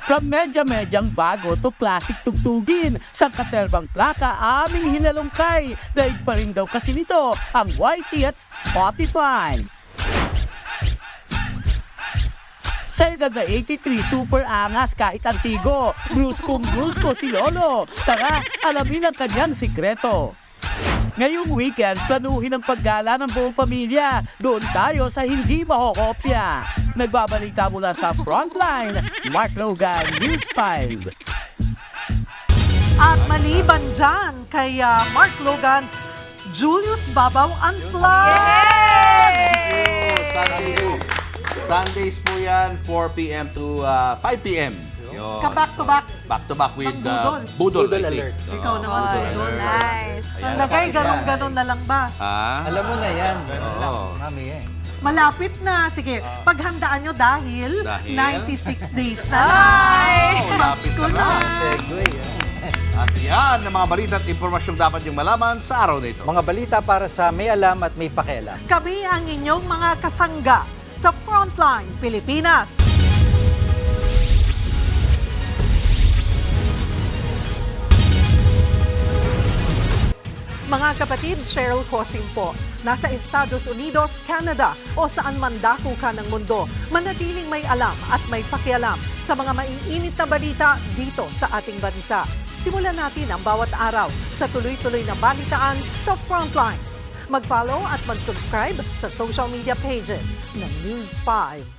From medya-medyang bago to classic tugtugin, sa katerbang plaka aming hinalungkay. Daig pa rin daw kasi nito ang YT at Spotify. Sa edad na 83, super angas kahit antigo. Bruskong brusko si Lolo. Tara, alamin ang kanyang sikreto. Ngayong weekend, planuhin ang paggala ng buong pamilya. Doon tayo sa hindi mahokopya. Nagbabalita mula sa Frontline, Mark Logan, News 5. At maliban dyan kay Mark Logan, Julius Babaw Unplugged! Sundays po yan, 4 p.m. to 5 p.m. Ka-back to back. Back to back with Budol. Budol Alert. Ikaw naman, Budol. Nice. Lagay, ganon-ganon na lang ba? Alam mo na yan. Mami eh. Malapit na. Sige, paghandaan nyo dahil 96 days na. Malapit na. Segway. At yan ang mga balita at impormasyong dapat yung malaman sa araw na ito. Mga balita para sa may alam at may pakialam. Kami ang inyong mga kasangga sa Frontline Pilipinas. Mga kapatid, Cheryl Cosing po. Nasa Estados Unidos, Canada o saan man dako ka ng mundo, manatiling may alam at may pakialam sa mga maiinit na balita dito sa ating bansa. Simulan natin ang bawat araw sa tuloy-tuloy na balitaan sa Frontline. Mag-follow at mag-subscribe sa social media pages ng News 5.